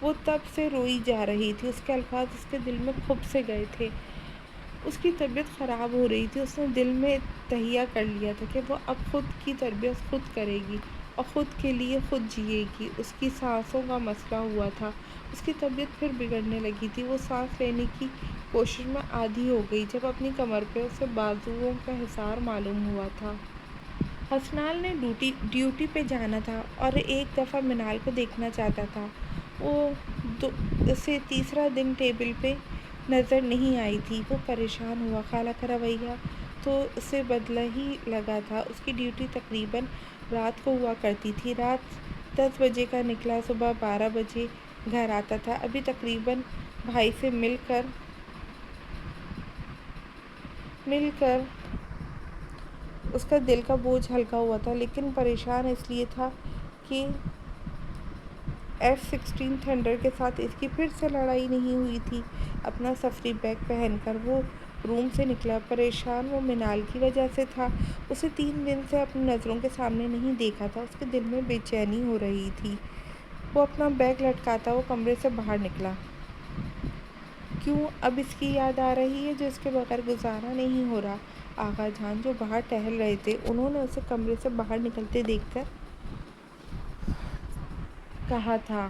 وہ تب سے روئی جا رہی تھی، اس کے الفاظ اس کے دل میں کھپ سے گئے تھے۔ اس کی طبیعت خراب ہو رہی تھی۔ اس نے دل میں تہیہ کر لیا تھا کہ وہ اب خود کی تربیت خود کرے گی اور خود کے لیے خود جیے گی۔ اس کی سانسوں کا مسئلہ ہوا تھا، اس کی طبیعت پھر بگڑنے لگی تھی۔ وہ سانس لینے کی کوشش میں آدھی ہو گئی جب اپنی کمر پہ اسے بازوؤں کا حصار معلوم ہوا تھا۔ حسنال نے ڈیوٹی پہ جانا تھا اور ایک دفعہ منال کو دیکھنا چاہتا تھا۔ وہ اسے تیسرا دن ٹیبل پہ نظر نہیں آئی تھی۔ وہ پریشان ہوا۔ خالہ کا رویہ تو اسے بدلا ہی لگا تھا۔ اس کی ڈیوٹی تقریباً رات کو ہوا کرتی تھی۔ رات 10 بجے کا نکلا، صبح 12 بجے گھر آتا تھا۔ ابھی تقریباً بھائی سے مل کر اس کا دل کا بوجھ ہلکا ہوا تھا، لیکن پریشان اس لیے تھا کہ F-16 تھنڈر کے ساتھ اس کی پھر سے لڑائی نہیں ہوئی تھی۔ اپنا سفری بیگ پہن کر وہ روم سے نکلا۔ پریشان وہ منال کی وجہ سے تھا۔ اسے 3 دن سے اپنی نظروں کے سامنے نہیں دیکھا تھا۔ اس کے دل میں بے چینی ہو رہی تھی۔ وہ اپنا بیگ لٹکاتا وہ کمرے سے باہر نکلا۔ کیوں اب اس کی یاد آ رہی ہے جو اس کے بغیر گزارا نہیں ہو رہا؟ آغا جان جو باہر ٹہل رہے تھے، انہوں نے اسے کمرے سے باہر نکلتے دیکھ کر کہا تھا،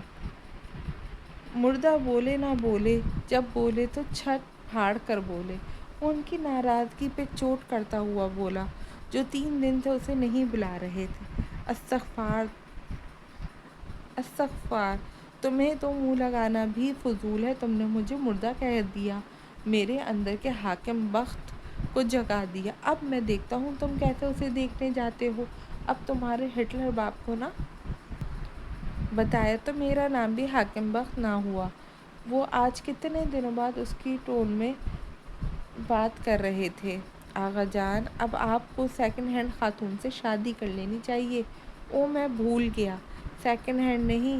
مردہ بولے نہ بولے، جب بولے تو چھٹ پھاڑ کر بولے۔ وہ ان کی ناراضگی پہ چوٹ کرتا ہوا بولا، جو 3 دن سے اسے نہیں بلا رہے تھے، استغفار، تمہیں تو منہ لگانا بھی فضول ہے۔ تم نے مجھے مردہ کہہ دیا، میرے اندر کے حاکم بخت کو جگا دیا۔ اب میں دیکھتا ہوں تم کیسے اسے دیکھنے جاتے ہو۔ اب تمہارے ہٹلر باپ کو نہ بتایا تو میرا نام بھی حاکم بخت نہ ہوا۔ وہ آج کتنے دنوں بعد اس کی ٹون میں بات کر رہے تھے۔ آغا جان اب آپ کو سیکنڈ ہینڈ خاتون سے شادی کر لینی چاہیے۔ او میں بھول گیا، سیکنڈ ہینڈ نہیں،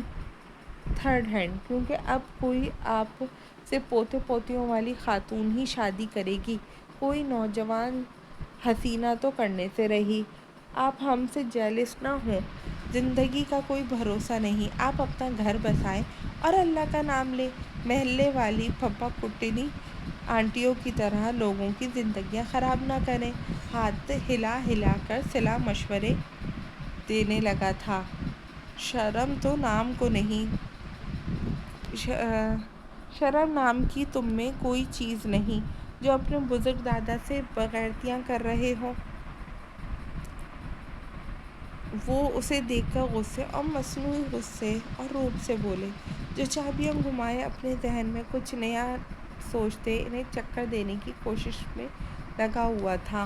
تھرڈ ہینڈ، کیونکہ اب کوئی آپ سے پوتے پوتیوں والی خاتون ہی شادی کرے گی، کوئی نوجوان حسینہ تو کرنے سے رہی۔ آپ ہم سے جیلس نہ ہوں، زندگی کا کوئی بھروسہ نہیں۔ آپ اپنا گھر بسائیں اور اللہ کا نام لیں، محلے والی پھپھا کٹنی آنٹیوں کی طرح لوگوں کی زندگیاں خراب نہ کریں۔ ہاتھ ہلا ہلا کر صلاح مشورے دینے لگا تھا، شرم تو نام کو نہیں، شرم نام کی تم میں کوئی چیز نہیں جو اپنے بزرگ دادا سے بغیرتیاں کر رہے ہو۔ وہ اسے دیکھ کر غصے اور مصنوعی غصے اور روب سے بولے، جو چابیاں گھمائے اپنے ذہن میں کچھ نیا سوچتے انہیں چکر دینے کی کوشش میں لگا ہوا تھا۔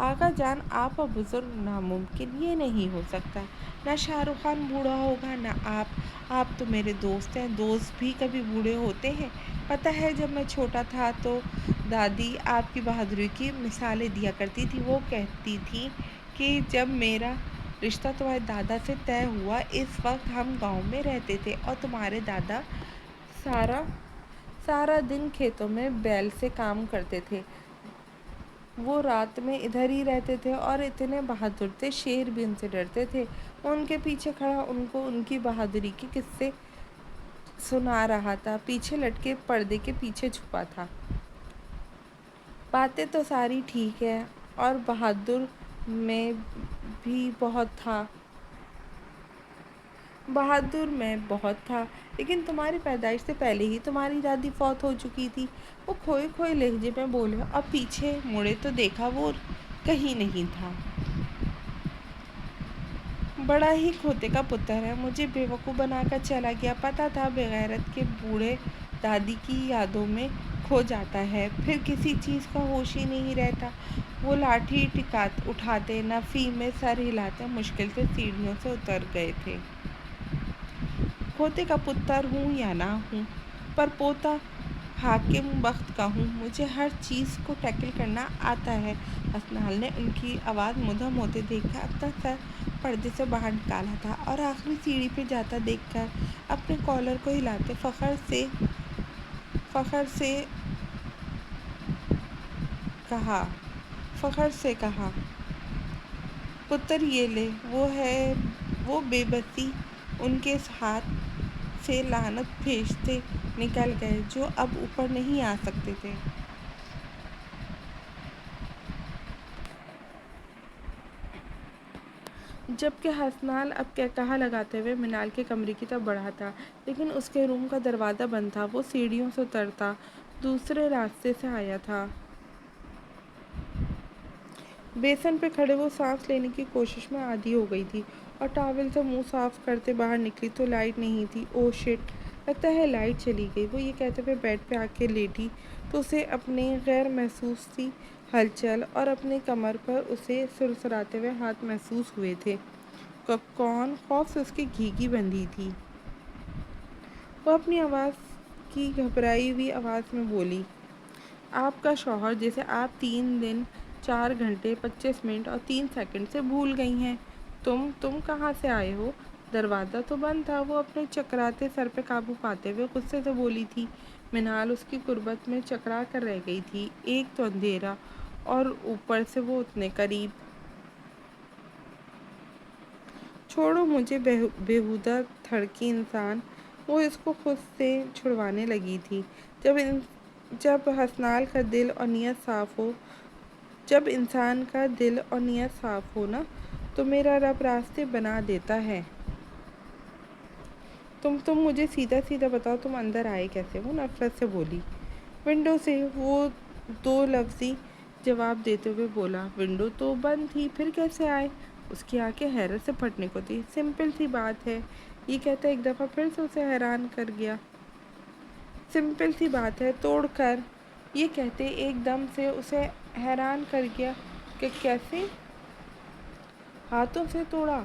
آقا جان، آپ اور بزرگ ناممکن، یہ نہیں ہو سکتا۔ نہ شاہ رخ خان بوڑھا ہوگا نہ آپ تو میرے دوست ہیں، دوست بھی کبھی بوڑھے ہوتے ہیں۔ پتہ ہے جب میں چھوٹا تھا تو دادی آپ کی بہادری کی مثالیں دیا کرتی تھی۔ وہ کہتی تھی کہ جب میرا رشتہ تمہارے دادا سے طے ہوا، اس وقت ہم گاؤں میں رہتے تھے اور تمہارے دادا سارا دن کھیتوں میں بیل سے کام کرتے تھے۔ وہ رات میں ادھر ہی رہتے تھے اور اتنے بہادر تھے، شیر بھی ان سے ڈرتے تھے۔ وہ ان کے پیچھے کھڑا ان کو ان کی بہادری کے قصے سنا رہا تھا، پیچھے لٹکے پردے کے پیچھے چھپا تھا۔ باتیں تو ساری ٹھیک ہیں اور بہادر میں بہت تھا، لیکن تمہاری پیدائش سے پہلے ہی تمہاری دادی فوت ہو چکی تھی۔ وہ کھوئے کھوئے لہجے میں بولے اور پیچھے مڑے تو دیکھا وہ کہیں نہیں تھا۔ بڑا ہی کھوتے کا پتر ہے، مجھے بیوقوف بنا کر چلا گیا۔ پتہ تھا بغیرت کے بوڑھے دادی کی یادوں میں کھو جاتا ہے، پھر کسی چیز کا ہوش ہی نہیں رہتا۔ وہ لاٹھی اٹھاتے، نفی میں سر ہلاتے مشکل سے سیڑھیوں سے اتر گئے تھے۔ کھوتے کا پتر ہوں یا نہ ہوں، پر پوتا حاکم وقت کا ہوں، مجھے ہر چیز کو ٹیکل کرنا آتا ہے۔ حسنال نے ان کی آواز مدھم ہوتے دیکھ کر اپنا سر پردے سے باہر نکالا تھا اور آخری سیڑھی پہ جاتا دیکھ کر اپنے کالر کو ہلاتے فخر سے کہا، پتر یہ لے۔ وہ بے بسی ان کے ہاتھ سے لعنت بھیجتے نکل گئے، جو اب اوپر نہیں آ سکتے تھے۔ جبکہ حسنال اب قہقہا لگاتے ہوئے منال کے کمرے کی طرف بڑھا تھا، لیکن اس کے روم کا دروازہ بند تھا۔ وہ سیڑھیوں سے اترتا دوسرے راستے سے آیا تھا۔ بیسن پہ کھڑے وہ سانس لینے کی کوشش میں آدھی ہو گئی تھی اور ٹاول سے منہ صاف کرتے باہر نکلی تو لائٹ نہیں تھی۔ اوہ شٹ، لگتا ہے لائٹ چلی گئی۔ وہ یہ کہتے ہوئے بیڈ پہ آ کے لیٹی تو اسے اپنی غیر محسوس سی ہلچل اور اپنے کمر پر اسے سرسراتے ہوئے ہاتھ محسوس ہوئے تھے۔ کون؟ خوف سے اس کی گھیگی بندھی تھی۔ وہ اپنی آواز کی گھبرائی ہوئی آواز میں بولی، آپ کا شوہر، جسے آپ 3 دن 4 گھنٹے 25 منٹ اور 3 سیکنڈ سے بھول گئی ہیں۔ تم کہاں سے آئے ہو؟ دروازہ تو بند تھا۔ وہ اپنے چکراتے سر پہ قابو پاتے ہوئے غصے سے بولی تھی۔ منال اس کی قربت میں چکرا کر رہ گئی تھی۔ ایک تو اندھیرا اور اوپر سے وہ اتنے قریب۔ چھوڑو مجھے بیہودہ دھڑکی انسان، وہ اس کو خود سے چھڑوانے لگی تھی۔ جب حسنال کا دل اور نیت صاف ہو، جب انسان کا دل اور نیت صاف ہو نا، تو میرا رب راستے بنا دیتا ہے۔ تم مجھے سیدھا سیدھا بتاؤ، تم اندر آئے کیسے؟ وہ نفرت سے بولی۔ ونڈو سے، وہ 2 لفظی جواب دیتے ہوئے بولا۔ ونڈو تو بند تھی، پھر کیسے آئے؟ اس کی آنکھیں حیرت سے پھٹنے کو تھی۔ سمپل سی بات ہے، یہ کہتا ایک دفعہ پھر سے اسے حیران کر گیا۔ سمپل سی بات ہے، توڑ کر، یہ کہتے ایک دم سے اسے حیران کر گیا کہ کیسے؟ ہاتھوں سے توڑا؟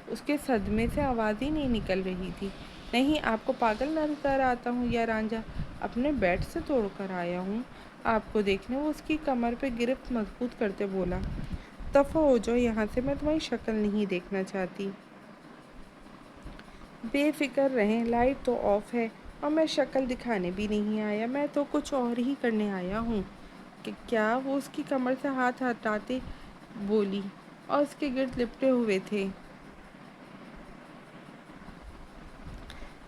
اس کے صدمے سے آواز ہی نہیں نکل رہی تھی۔ نہیں، آپ کو پاگل نظر آتا ہوں یا رانجھا؟ اپنے بیڈ سے توڑ کر آیا ہوں آپ کو دیکھنے۔ وہ اس کی کمر پہ گرفت مضبوط کرتے بولا، دفع ہو جاؤ یہاں سے، میں تمہاری شکل نہیں دیکھنا چاہتی۔ بے فکر رہیں، لائٹ تو آف ہے اور میں شکل دکھانے بھی نہیں آیا، میں تو کچھ اور ہی کرنے آیا ہوں۔ کیا؟ وہ اس کی کمر سے ہاتھ ہٹاتے بولی اور اس کے گرد لپٹے ہوئے تھے۔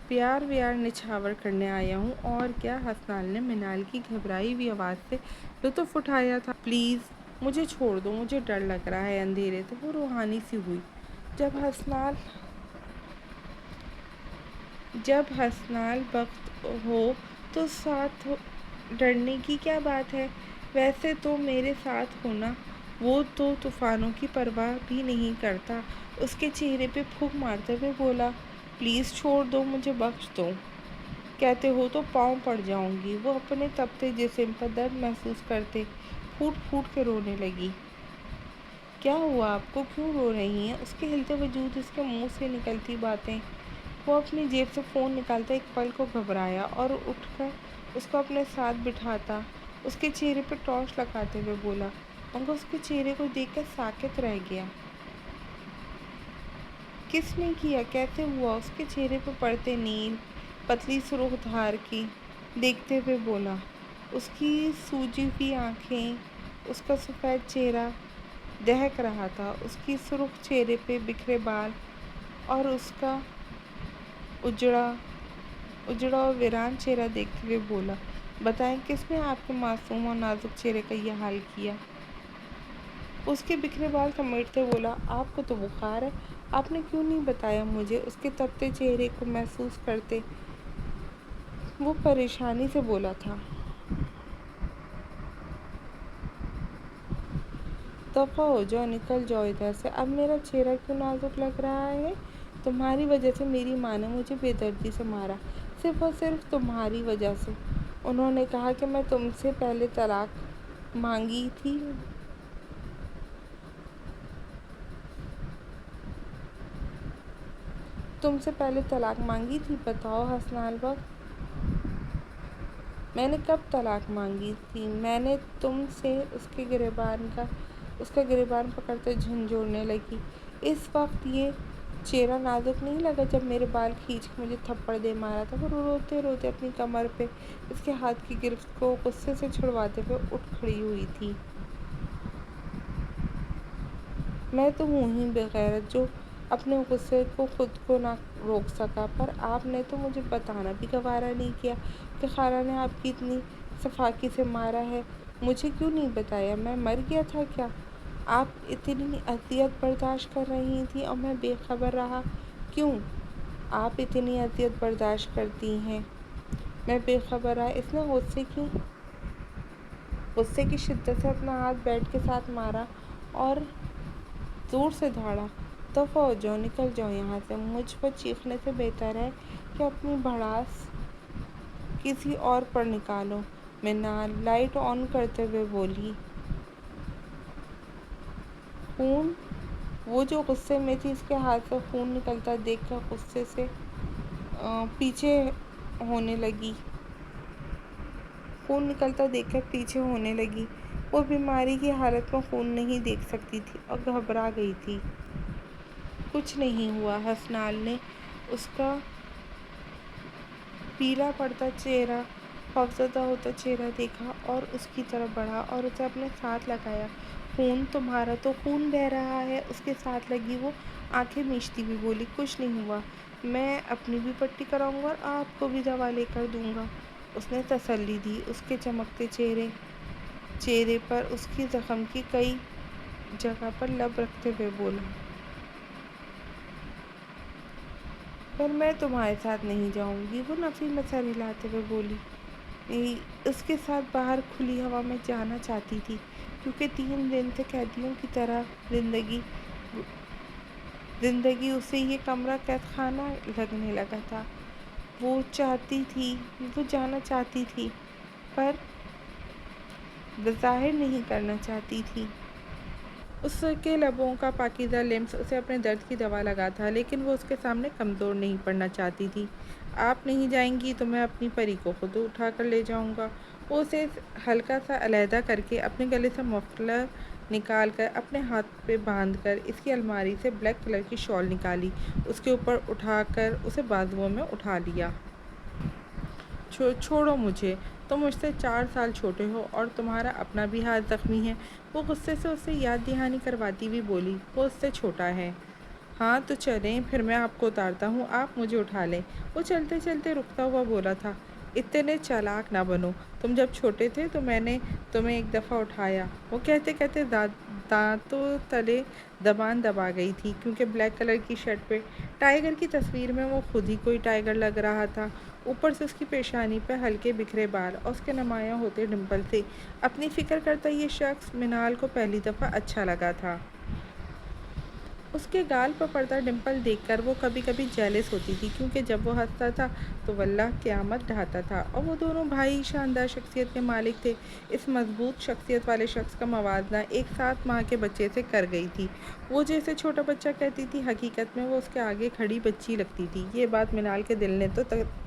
پیار ویار نچھاور کرنے آیا ہوں، اور کیا؟ حسنال نے منال کی گھبرائی ہوئی آواز سے لطف اٹھایا تھا۔ پلیز مجھے چھوڑ دو، مجھے ڈر لگ رہا ہے اندھیرے سے۔ وہ روحانی سی ہوئی جب حسنال وقت ہو تو ساتھ ڈرنے کی کیا بات ہے؟ ویسے تو میرے ساتھ ہونا، وہ تو طوفانوں کی پرواہ بھی نہیں کرتا۔ اس کے چہرے پہ پھونک مارتے ہوئے بولا، پلیز چھوڑ دو، مجھے بخش دو، کہتے ہو تو پاؤں پڑ جاؤں گی۔ وہ اپنے تپتے جسم پر درد محسوس کرتے پھوٹ پھوٹ کے رونے لگی۔ کیا ہوا آپ کو؟ کیوں رو رہی ہیں؟ اس کے ہلتے وجود، اس کے منہ سے نکلتی باتیں۔ وہ اپنی جیب سے فون نکالتا ایک پل کو گھبرایا اور اٹھ کر اس کو اپنے ساتھ بٹھاتا اس کے چہرے پہ ٹارچ لگاتے ہوئے بولا۔ انکل اس کے چہرے کو دیکھ کر ساکت رہ گیا۔ کس نے کیا؟ کیسے ہوا؟ اس کے چہرے پہ پڑتے نیل پتلی سرخ دھار کی دیکھتے ہوئے بولا۔ اس کی سوجی ہوئی آنکھیں، اس کا سفید چہرہ دہک رہا تھا، اس کی سرخ چہرے پہ بکھرے بال اور اس کا اجڑا اور ویران چہرہ دیکھتے ہوئے بولا، بتائیں کس نے آپ کے معصوم اور نازک چہرے کا یہ حال کیا؟ اس کے بکھرے بال سمیٹتے بولا، آپ کو تو بخار ہے، آپ نے کیوں نہیں بتایا مجھے؟ اس کے تپتے چہرے کو محسوس کرتے وہ پریشانی سے بولا تھا، دفعہ ہو جاؤ، نکل جاؤ ادھر سے۔ اب میرا چہرہ کیوں نازک لگ رہا ہے؟ تمہاری وجہ سے میری ماں نے مجھے بے دردی سے مارا، صرف اور صرف تمہاری وجہ سے۔ انہوں نے کہا کہ میں تم سے پہلے طلاق مانگی تھی۔ بتاؤ حسنال وقت، میں نے کب طلاق مانگی تھی؟ میں نے تم سے اس کا گریبان پکڑ کر جھنجھوڑنے لگی۔ اس وقت یہ چہرہ نازک نہیں لگا جب میرے بال کھینچ کے مجھے تھپڑ دے مارا تھا۔ وہ روتے روتے اپنی کمر پہ اس کے ہاتھ کی گرفت کو غصے سے چھڑواتے ہوئے اٹھ کھڑی ہوئی تھی۔ میں تو ہوں ہی بے غیرت جو اپنے غصے کو خود کو نہ روک سکا، پر آپ نے تو مجھے بتانا بھی گوارا نہیں کیا کہ خالہ نے آپ کی اتنی سفاکی سے مارا ہے۔ مجھے کیوں نہیں بتایا؟ میں مر گیا تھا کیا؟ آپ اتنی اذیت برداشت کر رہی تھیں اور میں بے خبر رہا؟ کیوں آپ اتنی اذیت برداشت کرتی ہیں؟ میں بے خبر رہا۔ اس نے غصے کی شدت سے اپنا ہاتھ بیٹ کے ساتھ مارا اور زور سے دھاڑا، دفعہ ہو جاؤ، نکل جاؤ یہاں سے۔ مجھ پر چیخنے سے بہتر ہے کہ اپنی بھڑاس کسی اور پر نکالو۔ منال لائٹ آن کرتے ہوئے بولی۔ خون؟ وہ جو غصے میں تھی، اس کے ہاتھ سے خون نکلتا دیکھ کر غصے سے پیچھے ہونے لگی۔ وہ بیماری کی حالت میں خون نہیں دیکھ سکتی تھی اور گھبرا گئی تھی۔ کچھ نہیں ہوا۔ حسنال نے اس کا پیلا پڑتا چہرہ، خوفزدہ ہوتا چہرہ دیکھا اور اس کی طرف بڑھا اور اسے اپنے ساتھ لگایا۔ خون؟ تمہارا تو خون بہہ رہا ہے۔ اس کے ساتھ لگی وہ آنکھیں میچتی ہوئی بولی، کچھ نہیں ہوا، میں اپنی بھی پٹی کراؤں گا اور آپ کو بھی دوا لے کر دوں گا۔ اس نے تسلی دی، اس کے چمکتے چہرے پر اس کی زخم کی کئی جگہ پر لب رکھتے ہوئے بولا، پر میں تمہارے ساتھ نہیں جاؤں گی۔ وہ نفی میں سر ہلاتے ہوئے بولی، اس کے ساتھ باہر کھلی ہوا میں جانا چاہتی تھی، کیونکہ 3 دن سے قیدیوں کی طرح زندگی اسے یہ کمرہ قید خانہ لگنے لگا تھا۔ وہ جانا چاہتی تھی، پر بظاہر نہیں کرنا چاہتی تھی۔ اس کے لبوں کا پاکیزہ لمس اسے اپنے درد کی دوا لگا تھا، لیکن وہ اس کے سامنے کمزور نہیں پڑنا چاہتی تھی۔ آپ نہیں جائیں گی تو میں اپنی پری کو خود اٹھا کر لے جاؤں گا۔ وہ اسے ہلکا سا علیحدہ کر کے اپنے گلے سے مفلر نکال کر اپنے ہاتھ پہ باندھ کر اس کی الماری سے بلیک کلر کی شال نکالی، اس کے اوپر اٹھا کر اسے بازوؤں میں اٹھا لیا۔ چھوڑو مجھے، تم مجھ سے 4 سال چھوٹے ہو اور تمہارا اپنا بھی ہاتھ زخمی ہے۔ وہ غصے سے اسے یاد دہانی کرواتی ہوئی بولی، وہ اس سے چھوٹا ہے۔ ہاں تو چلیں، پھر میں آپ کو اتارتا ہوں، آپ مجھے اٹھا لیں۔ وہ چلتے چلتے رکتا ہوا بولا تھا، اتنے چالاک نہ بنو، تم جب چھوٹے تھے تو میں نے تمہیں ایک دفعہ اٹھایا۔ وہ کہتے کہتے دانتوں تلے زبان دبا گئی تھی، کیونکہ بلیک کلر کی شرٹ پہ ٹائیگر کی تصویر میں وہ خود ہی کوئی ٹائیگر لگ رہا تھا۔ اوپر سے اس کی پیشانی پہ ہلکے بکھرے بال اور اس کے نمایاں ہوتے ڈمپل تھے۔ اپنی فکر کرتا یہ شخص منال کو پہلی دفعہ اچھا لگا تھا۔ اس کے گال پر پڑتا ڈمپل دیکھ کر وہ کبھی کبھی جیلس ہوتی تھی، کیونکہ جب وہ ہنستا تھا تو واللہ قیامت ڈھاتا تھا، اور وہ دونوں بھائی شاندار شخصیت کے مالک تھے۔ اس مضبوط شخصیت والے شخص کا موازنہ ایک 7 ماہ کے بچے سے کر گئی تھی۔ وہ جیسے چھوٹا بچہ کہتی تھی، حقیقت میں وہ اس کے آگے کھڑی بچی لگتی تھی۔ یہ بات منال کے دل نے تو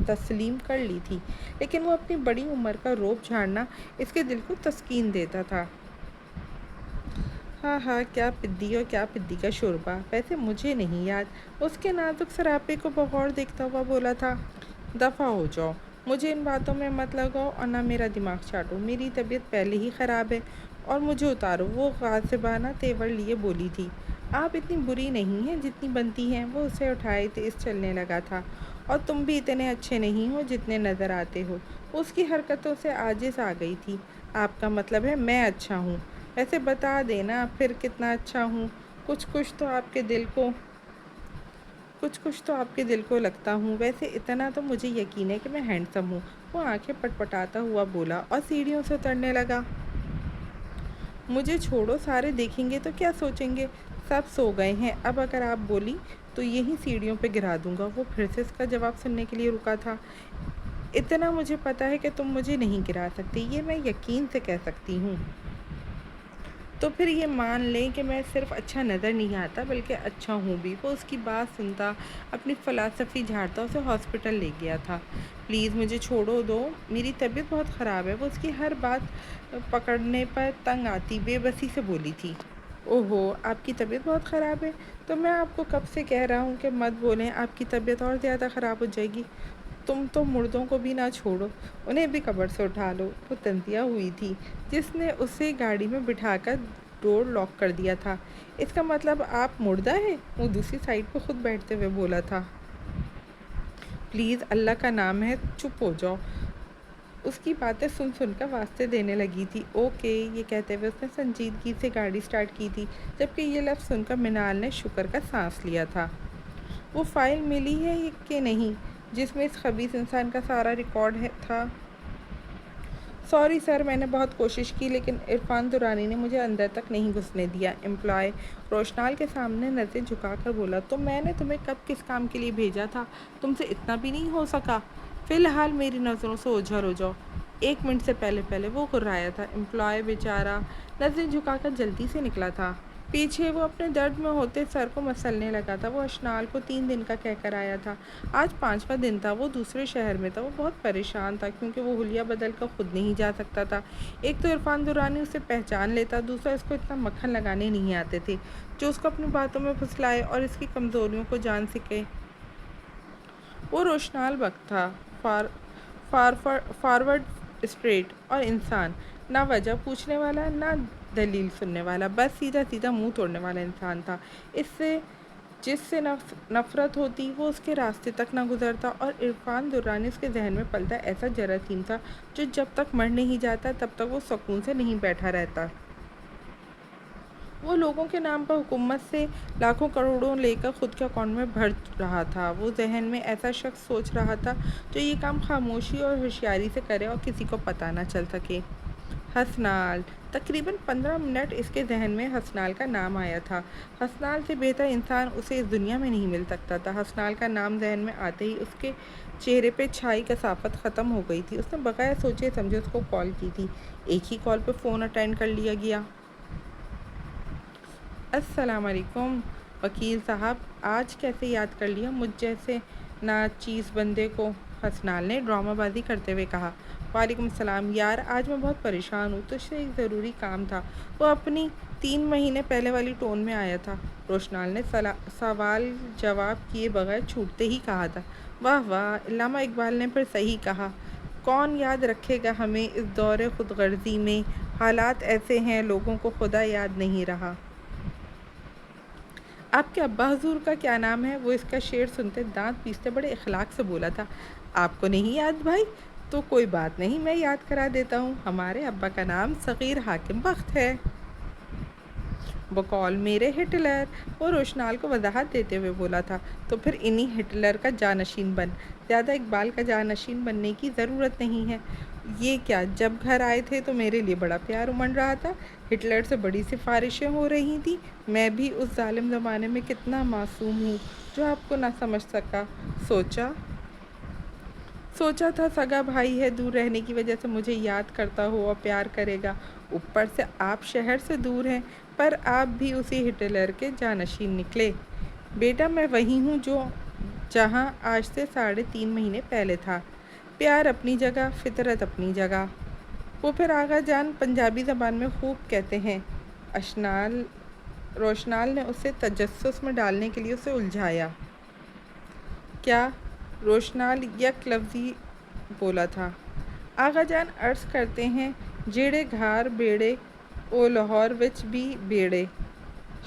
تسلیم کر لی تھی، لیکن وہ اپنی بڑی عمر کا رعب جھاڑنا اس کے دل کو تسکین دیتا تھا۔ ہاں ہاں، کیا پدی اور کیا پدی کا شوربہ، ویسے مجھے نہیں یاد، اس کے نازک سراپے کو بغور دیکھتا ہوا بولا تھا۔ دفع ہو جاؤ، مجھے ان باتوں میں مت لگاؤ اور نہ میرا دماغ چاٹو، میری طبیعت پہلے ہی خراب ہے، اور مجھے اتارو۔ وہ غاضبانہ تیور لیے بولی تھی۔ آپ اتنی بری نہیں ہیں جتنی بنتی ہیں۔ وہ اسے اٹھائے تیز چلنے لگا تھا۔ اور تم بھی اتنے اچھے نہیں ہو جتنے نظر آتے ہو۔ اس کی حرکتوں سے عاجز آ گئی تھی۔ آپ کا مطلب ہے میں اچھا ہوں؟ ویسے بتا دینا پھر کتنا اچھا ہوں۔ کچھ کچھ تو آپ کے دل کو لگتا ہوں، ویسے اتنا تو مجھے یقین ہے کہ میں ہینڈسم ہوں۔ وہ آنکھیں پٹپٹاتا ہوا بولا اور سیڑھیوں سے اترنے لگا۔ مجھے چھوڑو، سارے دیکھیں گے تو کیا سوچیں گے؟ سب سو گئے ہیں، اب اگر آپ بولی تو یہی سیڑھیوں پہ گرا دوں گا۔ وہ پھر سے اس کا جواب سننے کے لیے رکا تھا۔ اتنا مجھے پتا ہے کہ تم مجھے نہیں گرا سکتی، یہ میں یقین سے کہہ سکتی ہوں۔ تو پھر یہ مان لیں کہ میں صرف اچھا نظر نہیں آتا بلکہ اچھا ہوں بھی۔ وہ اس کی بات سنتا، اپنی فلسفی جھاڑتا اسے ہاسپٹل لے گیا تھا۔ پلیز مجھے چھوڑو دو، میری طبیعت بہت خراب ہے۔ وہ اس کی ہر بات پکڑنے پر تنگ آتی بے بسی سے بولی تھی۔ اوہو، آپ کی طبیعت بہت خراب ہے؟ تو میں آپ کو کب سے کہہ رہا ہوں کہ مت بولیں، آپ کی طبیعت اور زیادہ خراب ہو جائے گی۔ تم تو مردوں کو بھی نہ چھوڑو، انہیں بھی قبر سے اٹھا لو۔ وہ تنزیہ ہوئی تھی جس نے اسے گاڑی میں بٹھا کر ڈور لاک کر دیا تھا۔ اس کا مطلب آپ مردہ ہیں؟ وہ دوسری سائڈ پہ خود بیٹھتے ہوئے بولا تھا۔ پلیز اللہ کا نام ہے چپ ہو جاؤ۔ اس کی باتیں سن سن کر واسطے دینے لگی تھی۔ اوکے، یہ کہتے ہوئے اس نے سنجیدگی سے گاڑی سٹارٹ کی تھی، جبکہ یہ لفظ سن کر منال نے شکر کا سانس لیا تھا۔ وہ فائل ملی ہے کہ نہیں جس میں اس خبیث انسان کا سارا ریکارڈ تھا؟ سوری سر، میں نے بہت کوشش کی لیکن عرفان درانی نے مجھے اندر تک نہیں گھسنے دیا۔ امپلائی روشنال کے سامنے نظریں جھکا کر بولا۔ تو میں نے تمہیں کب کس کام کے لیے بھیجا تھا؟ تم سے اتنا بھی نہیں ہو سکا؟ فی الحال میری نظروں سے اوجھل ہو جاؤ۔ 1 منٹ سے پہلے وہ گھرایا تھا۔ امپلائی بیچارہ نظریں جھکا کر جلدی سے نکلا تھا۔ پیچھے وہ اپنے درد میں ہوتے سر کو مسلنے لگا تھا۔ وہ اشنال کو 3 دن کا کہہ کر آیا تھا، آج 5واں دن تھا۔ وہ دوسرے شہر میں تھا۔ وہ بہت پریشان تھا کیونکہ وہ حلیہ بدل کر خود نہیں جا سکتا تھا۔ ایک تو عرفان درانی اسے پہچان لیتا، دوسرا اس کو اتنا مکھن لگانے نہیں آتے تھے جو اس کو اپنی باتوں میں پھسلائے اور اس کی کمزوریوں کو جان سکے۔ وہ روشنال بخت تھا، فارورڈ اسٹریٹ اور انسان، نہ وجہ پوچھنے والا نہ دلیل سننے والا، بس سیدھا سیدھا منہ توڑنے والا انسان تھا۔ جس سے نفرت ہوتی وہ اس کے راستے تک نہ گزرتا، اور عرفان درانی اس کے ذہن میں پلتا ایسا جراثیم تھا جو جب تک مر نہیں جاتا تب تک وہ سکون سے نہیں بیٹھا رہتا۔ وہ لوگوں کے نام پر حکومت سے لاکھوں کروڑوں لے کر خود کے اکاؤنٹ میں بھر رہا تھا۔ وہ ذہن میں ایسا شخص سوچ رہا تھا جو یہ کام خاموشی اور ہوشیاری سے کرے اور کسی کو پتہ نہ چل سکے۔ حسنال۔ تقریباً 15 منٹ اس کے ذہن میں حسنال کا نام آیا تھا۔ حسنال سے بہتر انسان اسے اس دنیا میں نہیں مل سکتا تھا۔ حسنال کا نام ذہن میں آتے ہی اس کے چہرے پہ چھائی کثافت ختم ہو گئی تھی۔ اس نے بغیر سوچے سمجھے اس کو کال کی تھی۔ ایک ہی کال پہ فون اٹینڈ کر لیا گیا۔ السلام علیکم وکیل صاحب، آج کیسے یاد کر لیا مجھ جیسے ناچیز بندے کو؟ حسنال نے ڈرامہ بازی کرتے ہوئے کہا۔ وعلیکم السلام یار، آج میں بہت پریشان ہوں، تجھ سے ایک ضروری کام تھا۔ وہ اپنی 3 مہینے پہلے والی ٹون میں آیا تھا۔ روشنال نے سوال جواب کیے بغیر چھوٹتے ہی کہا تھا۔ واہ واہ، علامہ اقبال نے پھر صحیح کہا، کون یاد رکھے گا ہمیں اس دور خود غرضی میں، حالات ایسے ہیں لوگوں کو خدا یاد نہیں رہا۔ آپ کے ابا حضور کا کیا نام ہے؟ وہ اس کا شعر سنتے دانت پیستے بڑے اخلاق سے بولا تھا۔ آپ کو نہیں یاد بھائی؟ تو کوئی بات نہیں، میں یاد کرا دیتا ہوں۔ ہمارے ابا کا نام صغیر حاکم بخت ہے۔ بقول میرے ہٹلر، وہ روشنال کو وضاحت دیتے ہوئے بولا تھا۔ تو پھر انہی ہٹلر کا جانشین بن، زیادہ اقبال کا جانشین بننے کی ضرورت نہیں ہے۔ یہ کیا، جب گھر آئے تھے تو میرے لیے بڑا پیار امنڈ رہا تھا، ہٹلر سے بڑی سفارشیں ہو رہی تھیں، میں بھی اس ظالم زمانے میں کتنا معصوم ہوں جو آپ کو نہ سمجھ سکا۔ سوچا تھا سگا بھائی ہے، دور رہنے کی وجہ سے مجھے یاد کرتا ہو اور پیار کرے گا، اوپر سے آپ شہر سے دور ہیں، پر آپ بھی اسی ہٹلر کے جانشین نکلے۔ بیٹا میں وہی ہوں جہاں آج سے 3.5 مہینے پہلے تھا۔ پیار اپنی جگہ، فطرت اپنی جگہ۔ وہ پھر آغا جان پنجابی زبان میں خوب کہتے ہیں۔ روشنال نے اسے تجسس میں ڈالنے کے لیے اسے الجھایا۔ کیا؟ روشنال یک لفظی بولا تھا۔ آغا جان عرض کرتے ہیں، جیڑے گھار بیڑے او لاہور وچ بھی بیڑے۔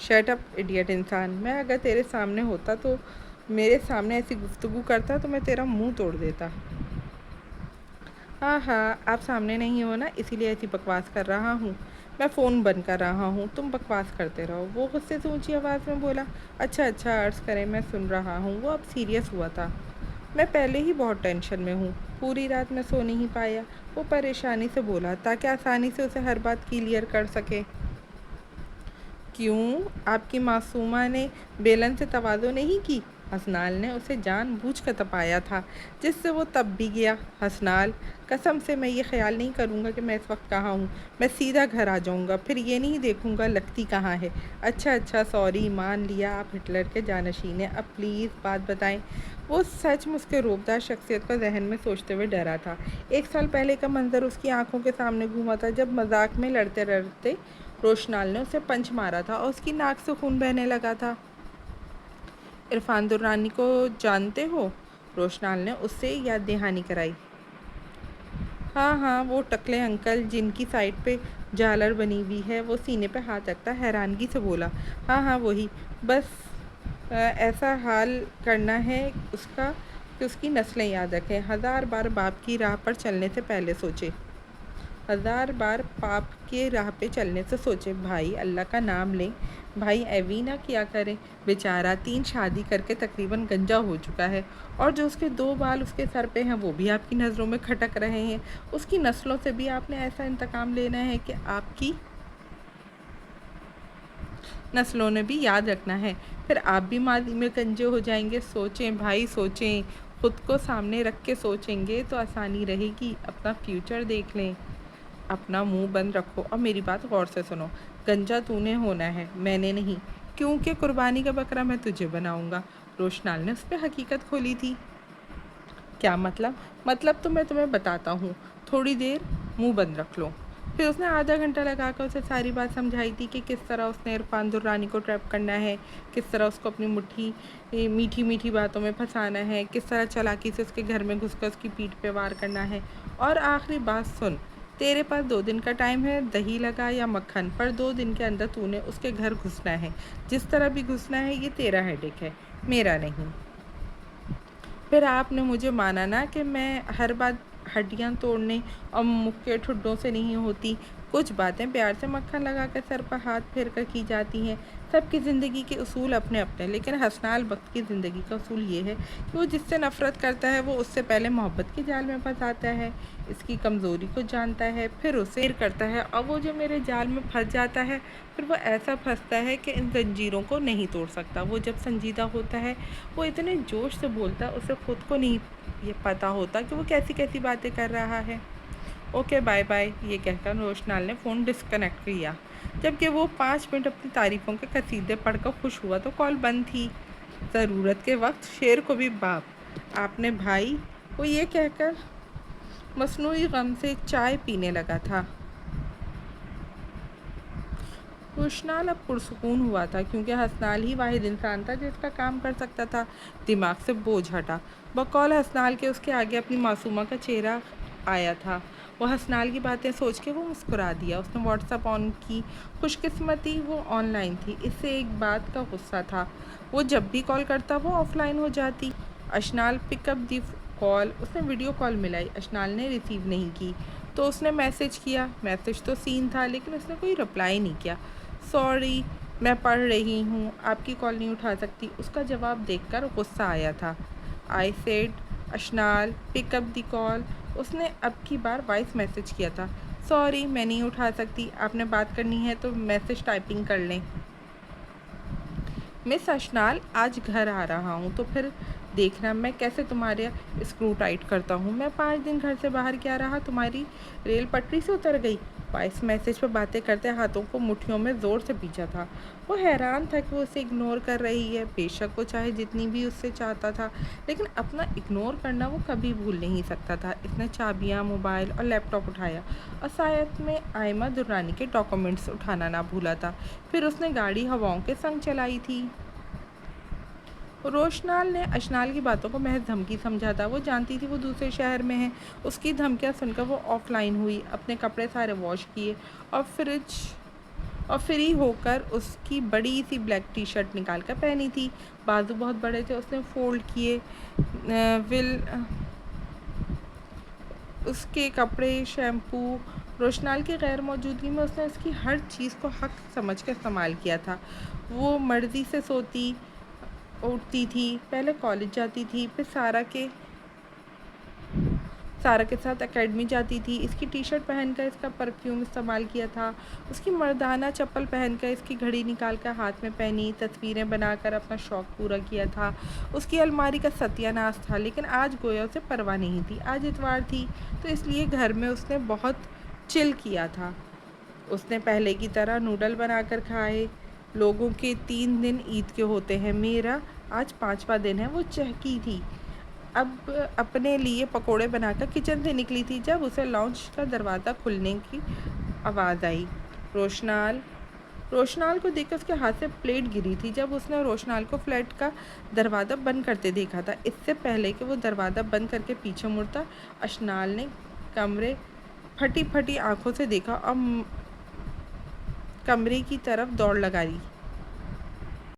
شٹ اپ ایڈیٹ انسان، میں اگر تیرے سامنے ہوتا تو میرے سامنے ایسی گفتگو کرتا تو میں تیرا منہ توڑ دیتا۔ ہاں ہاں، آپ سامنے نہیں ہو نا، اسی لیے ایسی بکواس کر رہا ہوں۔ میں فون بند کر رہا ہوں، تم بکواس کرتے رہو۔ وہ غصے سے اونچی آواز میں بولا۔ اچھا عرض کریں، میں سن رہا ہوں۔ وہ اب سیریس ہوا تھا۔ میں پہلے ہی بہت ٹینشن میں ہوں، پوری رات میں سو نہیں پایا، وہ پریشانی سے بولا، تاکہ آسانی سے اسے ہر بات کلیئر کر سکے۔ کیوں؟ آپ کی معصومہ نے بیلن سے تواضع نہیں کی؟ حسنال نے اسے جان بوجھ کر تپایا تھا، جس سے وہ تپ بھی گیا۔ حسنال، قسم سے میں یہ خیال نہیں کروں گا کہ میں اس وقت کہاں ہوں، میں سیدھا گھر آ جاؤں گا، پھر یہ نہیں دیکھوں گا لگتی کہاں ہے۔ اچھا سوری، مان لیا آپ ہٹلر کے جانشین ہیں، اب پلیز بات بتائیں۔ وہ سچ میں اس کے روبدار شخصیت کا ذہن میں سوچتے ہوئے ڈرا تھا۔ 1 سال پہلے کا منظر اس کی آنکھوں کے سامنے گھوما تھا، جب مذاق میں لڑتے لڑتے روشنال نے اسے پنچ مارا تھا اور اس کی ناک سے خون بہنے لگا تھا۔ عرفان درانی کو جانتے ہو؟ روشنال نے اس سے یاد دہانی کرائی۔ ہاں، وہ ٹکلے انکل جن کی سائٹ پہ جالر بنی ہوئی ہے، وہ سینے پہ ہاتھ رکھتا حیرانگی سے بولا۔ ہاں، وہی، بس ایسا حال کرنا ہے اس کا کہ اس کی نسلیں یاد رکھیں، 1000 بار باپ کی راہ پر چلنے سے پہلے سوچے، 1000 بار پاپ کے راہ پہ چلنے سے سوچے۔ بھائی اللہ کا نام لیں، بھائی ایوی نہ کیا کریں، بیچارہ 3 شادی کر کے تقریباً گنجا ہو چکا ہے، اور جو اس کے 2 بال اس کے سر پہ ہیں وہ بھی آپ کی نظروں میں کھٹک رہے ہیں۔ اس کی نسلوں سے بھی آپ نے ایسا انتقام لینا ہے کہ آپ کی نسلوں نے بھی یاد رکھنا ہے، پھر آپ بھی ماضی میں گنجے ہو جائیں گے۔ سوچیں بھائی، سوچیں، خود کو سامنے رکھ کے سوچیں گے تو آسانی رہے گی۔ اپنا فیوچر دیکھ لیں۔ اپنا منہ بند رکھو اور میری بات غور سے سنو۔ گنجا تو نے ہونا ہے، میں نے نہیں، کیونکہ قربانی کا بکرا میں تجھے بناؤں گا۔ روشنال نے اس پہ حقیقت کھولی تھی۔ کیا مطلب؟ مطلب تو میں تمہیں بتاتا ہوں، تھوڑی دیر منہ بند رکھ لو۔ پھر اس نے آدھا گھنٹہ لگا کر اسے ساری بات سمجھائی تھی کہ کس طرح اس نے عرفان درانی کو ٹریپ کرنا ہے، کس طرح اس کو اپنی میٹھی میٹھی باتوں میں پھنسانا ہے، کس طرح چالاکی سے اس کے گھر میں گھس کر اس کی پیٹھ پہ وار کرنا ہے۔ اور آخری بات سن، تیرے پاس 2 دن کا ٹائم ہے، دہی لگا یا مکھن، پر 2 دن کے اندر تو نے اس کے گھر گھسنا ہے، جس طرح بھی گھسنا ہے۔ یہ تیرا ہیڈک ہے، میرا نہیں۔ پھر آپ نے مجھے مانا نا کہ میں ہر بات ہڈیاں توڑنے اور مکے ٹھڈوں سے نہیں ہوتی، کچھ باتیں پیار سے مکھن لگا کر سر پر ہاتھ پھیر کر کی جاتی ہیں۔ سب کی زندگی کے اصول اپنے اپنے، لیکن حسنال بخت کی زندگی کا اصول یہ ہے کہ وہ جس سے نفرت کرتا ہے وہ اس سے پہلے محبت کے جال میں پھنساتا ہے، اس کی کمزوری کو جانتا ہے، پھر اسے دیر کرتا ہے، اور وہ جو میرے جال میں پھنس جاتا ہے پھر وہ ایسا پھنستا ہے کہ ان زنجیروں کو نہیں توڑ سکتا۔ وہ جب سنجیدہ ہوتا ہے وہ اتنے جوش سے بولتا ہے، اسے خود کو نہیں یہ پتہ ہوتا کہ وہ کیسی باتیں کر رہا ہے۔ اوکے بائے بائے، یہ کہہ کر روشنال نے فون ڈسکنیکٹ کیا۔ جبکہ وہ 5 منٹ اپنی تعریفوں کے قصیدے پڑھ کر خوش ہوا تو کال بند تھی۔ ضرورت کے وقت شیر کو بھی باپ آپ نے بھائی، وہ یہ کہہ کر مصنوعی غم سے چائے پینے لگا تھا۔ روشنال اب پرسکون ہوا تھا، کیونکہ حسنال ہی واحد انسان تھا جو اس کا کام کر سکتا تھا۔ دماغ سے بوجھ ہٹا۔ بقول حسنال کے اس کے آگے اپنی معصومہ کا چہرہ آیا تھا۔ وہ حسنال کی باتیں سوچ کے وہ مسکرا دیا۔ اس نے واٹس ایپ آن کی، خوش قسمتی وہ آن لائن تھی۔ اس سے ایک بات کا غصہ تھا، وہ جب بھی کال کرتا وہ آف لائن ہو جاتی۔ اشنال پک اپ دی کال، اس نے ویڈیو کال ملائی، اشنال نے ریسیو نہیں کی تو اس نے میسج کیا، میسج تو سین تھا لیکن اس نے کوئی رپلائی نہیں کیا۔ سوری، میں پڑھ رہی ہوں، آپ کی کال نہیں اٹھا سکتی۔ اس کا جواب دیکھ کر غصہ آیا تھا۔ آئی سیڈ اشنال پک اپ دی کال۔ اس نے اب کی بار وائس میسج کیا تھا۔ سوری میں نہیں اٹھا سکتی، آپ نے بات کرنی ہے تو میسج ٹائپنگ کر لیں۔ مس اشنال آج گھر آ رہا ہوں تو پھر دیکھنا میں کیسے تمہارے اسکرو ٹائٹ کرتا ہوں۔ میں 5 دن گھر سے باہر کیا رہا، تمہاری ریل پٹری سے اتر گئی۔ وائس میسج پہ باتیں کرتے ہاتھوں کو مٹھیوں میں زور سے پیچھا تھا۔ وہ حیران تھا کہ وہ اسے اگنور کر رہی ہے۔ بے شک وہ چاہے جتنی بھی اس سے چاہتا تھا، لیکن اپنا اگنور کرنا وہ کبھی بھول نہیں سکتا تھا۔ اس نے چابیاں، موبائل اور لیپ ٹاپ اٹھایا اور ساتھ میں آئمہ درانی کے ڈاکومنٹس اٹھانا نہ بھولا تھا۔ پھر اس نے گاڑی ہواؤں کے سنگ چلائی تھی۔ روشنال نے اشنال کی باتوں کو محض دھمکی سمجھا تھا۔ وہ جانتی تھی وہ دوسرے شہر میں ہے۔ اس کی دھمکیاں سن کر وہ آف لائن ہوئی، اپنے کپڑے سارے واش کیے اور فری ہو کر اس کی بڑی سی بلیک ٹی شرٹ نکال کر پہنی تھی۔ بازو بہت بڑے تھے، اس نے فولڈ کیے اس کے کپڑے، شیمپو۔ روشنال کی غیر موجودگی میں اس نے اس کی ہر چیز کو حق سمجھ کر استعمال کیا تھا۔ وہ مرضی سے سوتی اٹھتی تھی، پہلے کالج جاتی تھی، پھر سارا کے ساتھ اکیڈمی جاتی تھی۔ اس کی ٹی شرٹ پہن کر اس کا پرفیوم استعمال کیا تھا، اس کی مردانہ چپل پہن کر اس کی گھڑی نکال کر ہاتھ میں پہنی، تصویریں بنا کر اپنا شوق پورا کیا تھا۔ اس کی الماری کا ستیہ ناش تھا، لیکن آج گویا اسے پرواہ نہیں تھی۔ آج اتوار تھی تو اس لیے گھر میں اس نے بہت چل کیا تھا۔ اس نے پہلے کی طرح نوڈل بنا کر کھائے۔ لوگوں کے 3 دن عید کے ہوتے ہیں، میرا آج 5واں دن ہے۔ وہ چہکی تھی، اب اپنے لیے پکوڑے بنا کر کچن سے نکلی تھی جب اسے لاؤنج کا دروازہ کھلنے کی آواز آئی۔ روشنال کو دیکھ کر اس کے ہاتھ سے پلیٹ گری تھی جب اس نے روشنال کو فلیٹ کا دروازہ بند کرتے دیکھا تھا۔ اس سے پہلے کہ وہ دروازہ بند کر کے پیچھے مڑتا، اشنال نے کمرے پھٹی پھٹی آنکھوں سے دیکھا اور کمرے کی طرف دوڑ لگائی۔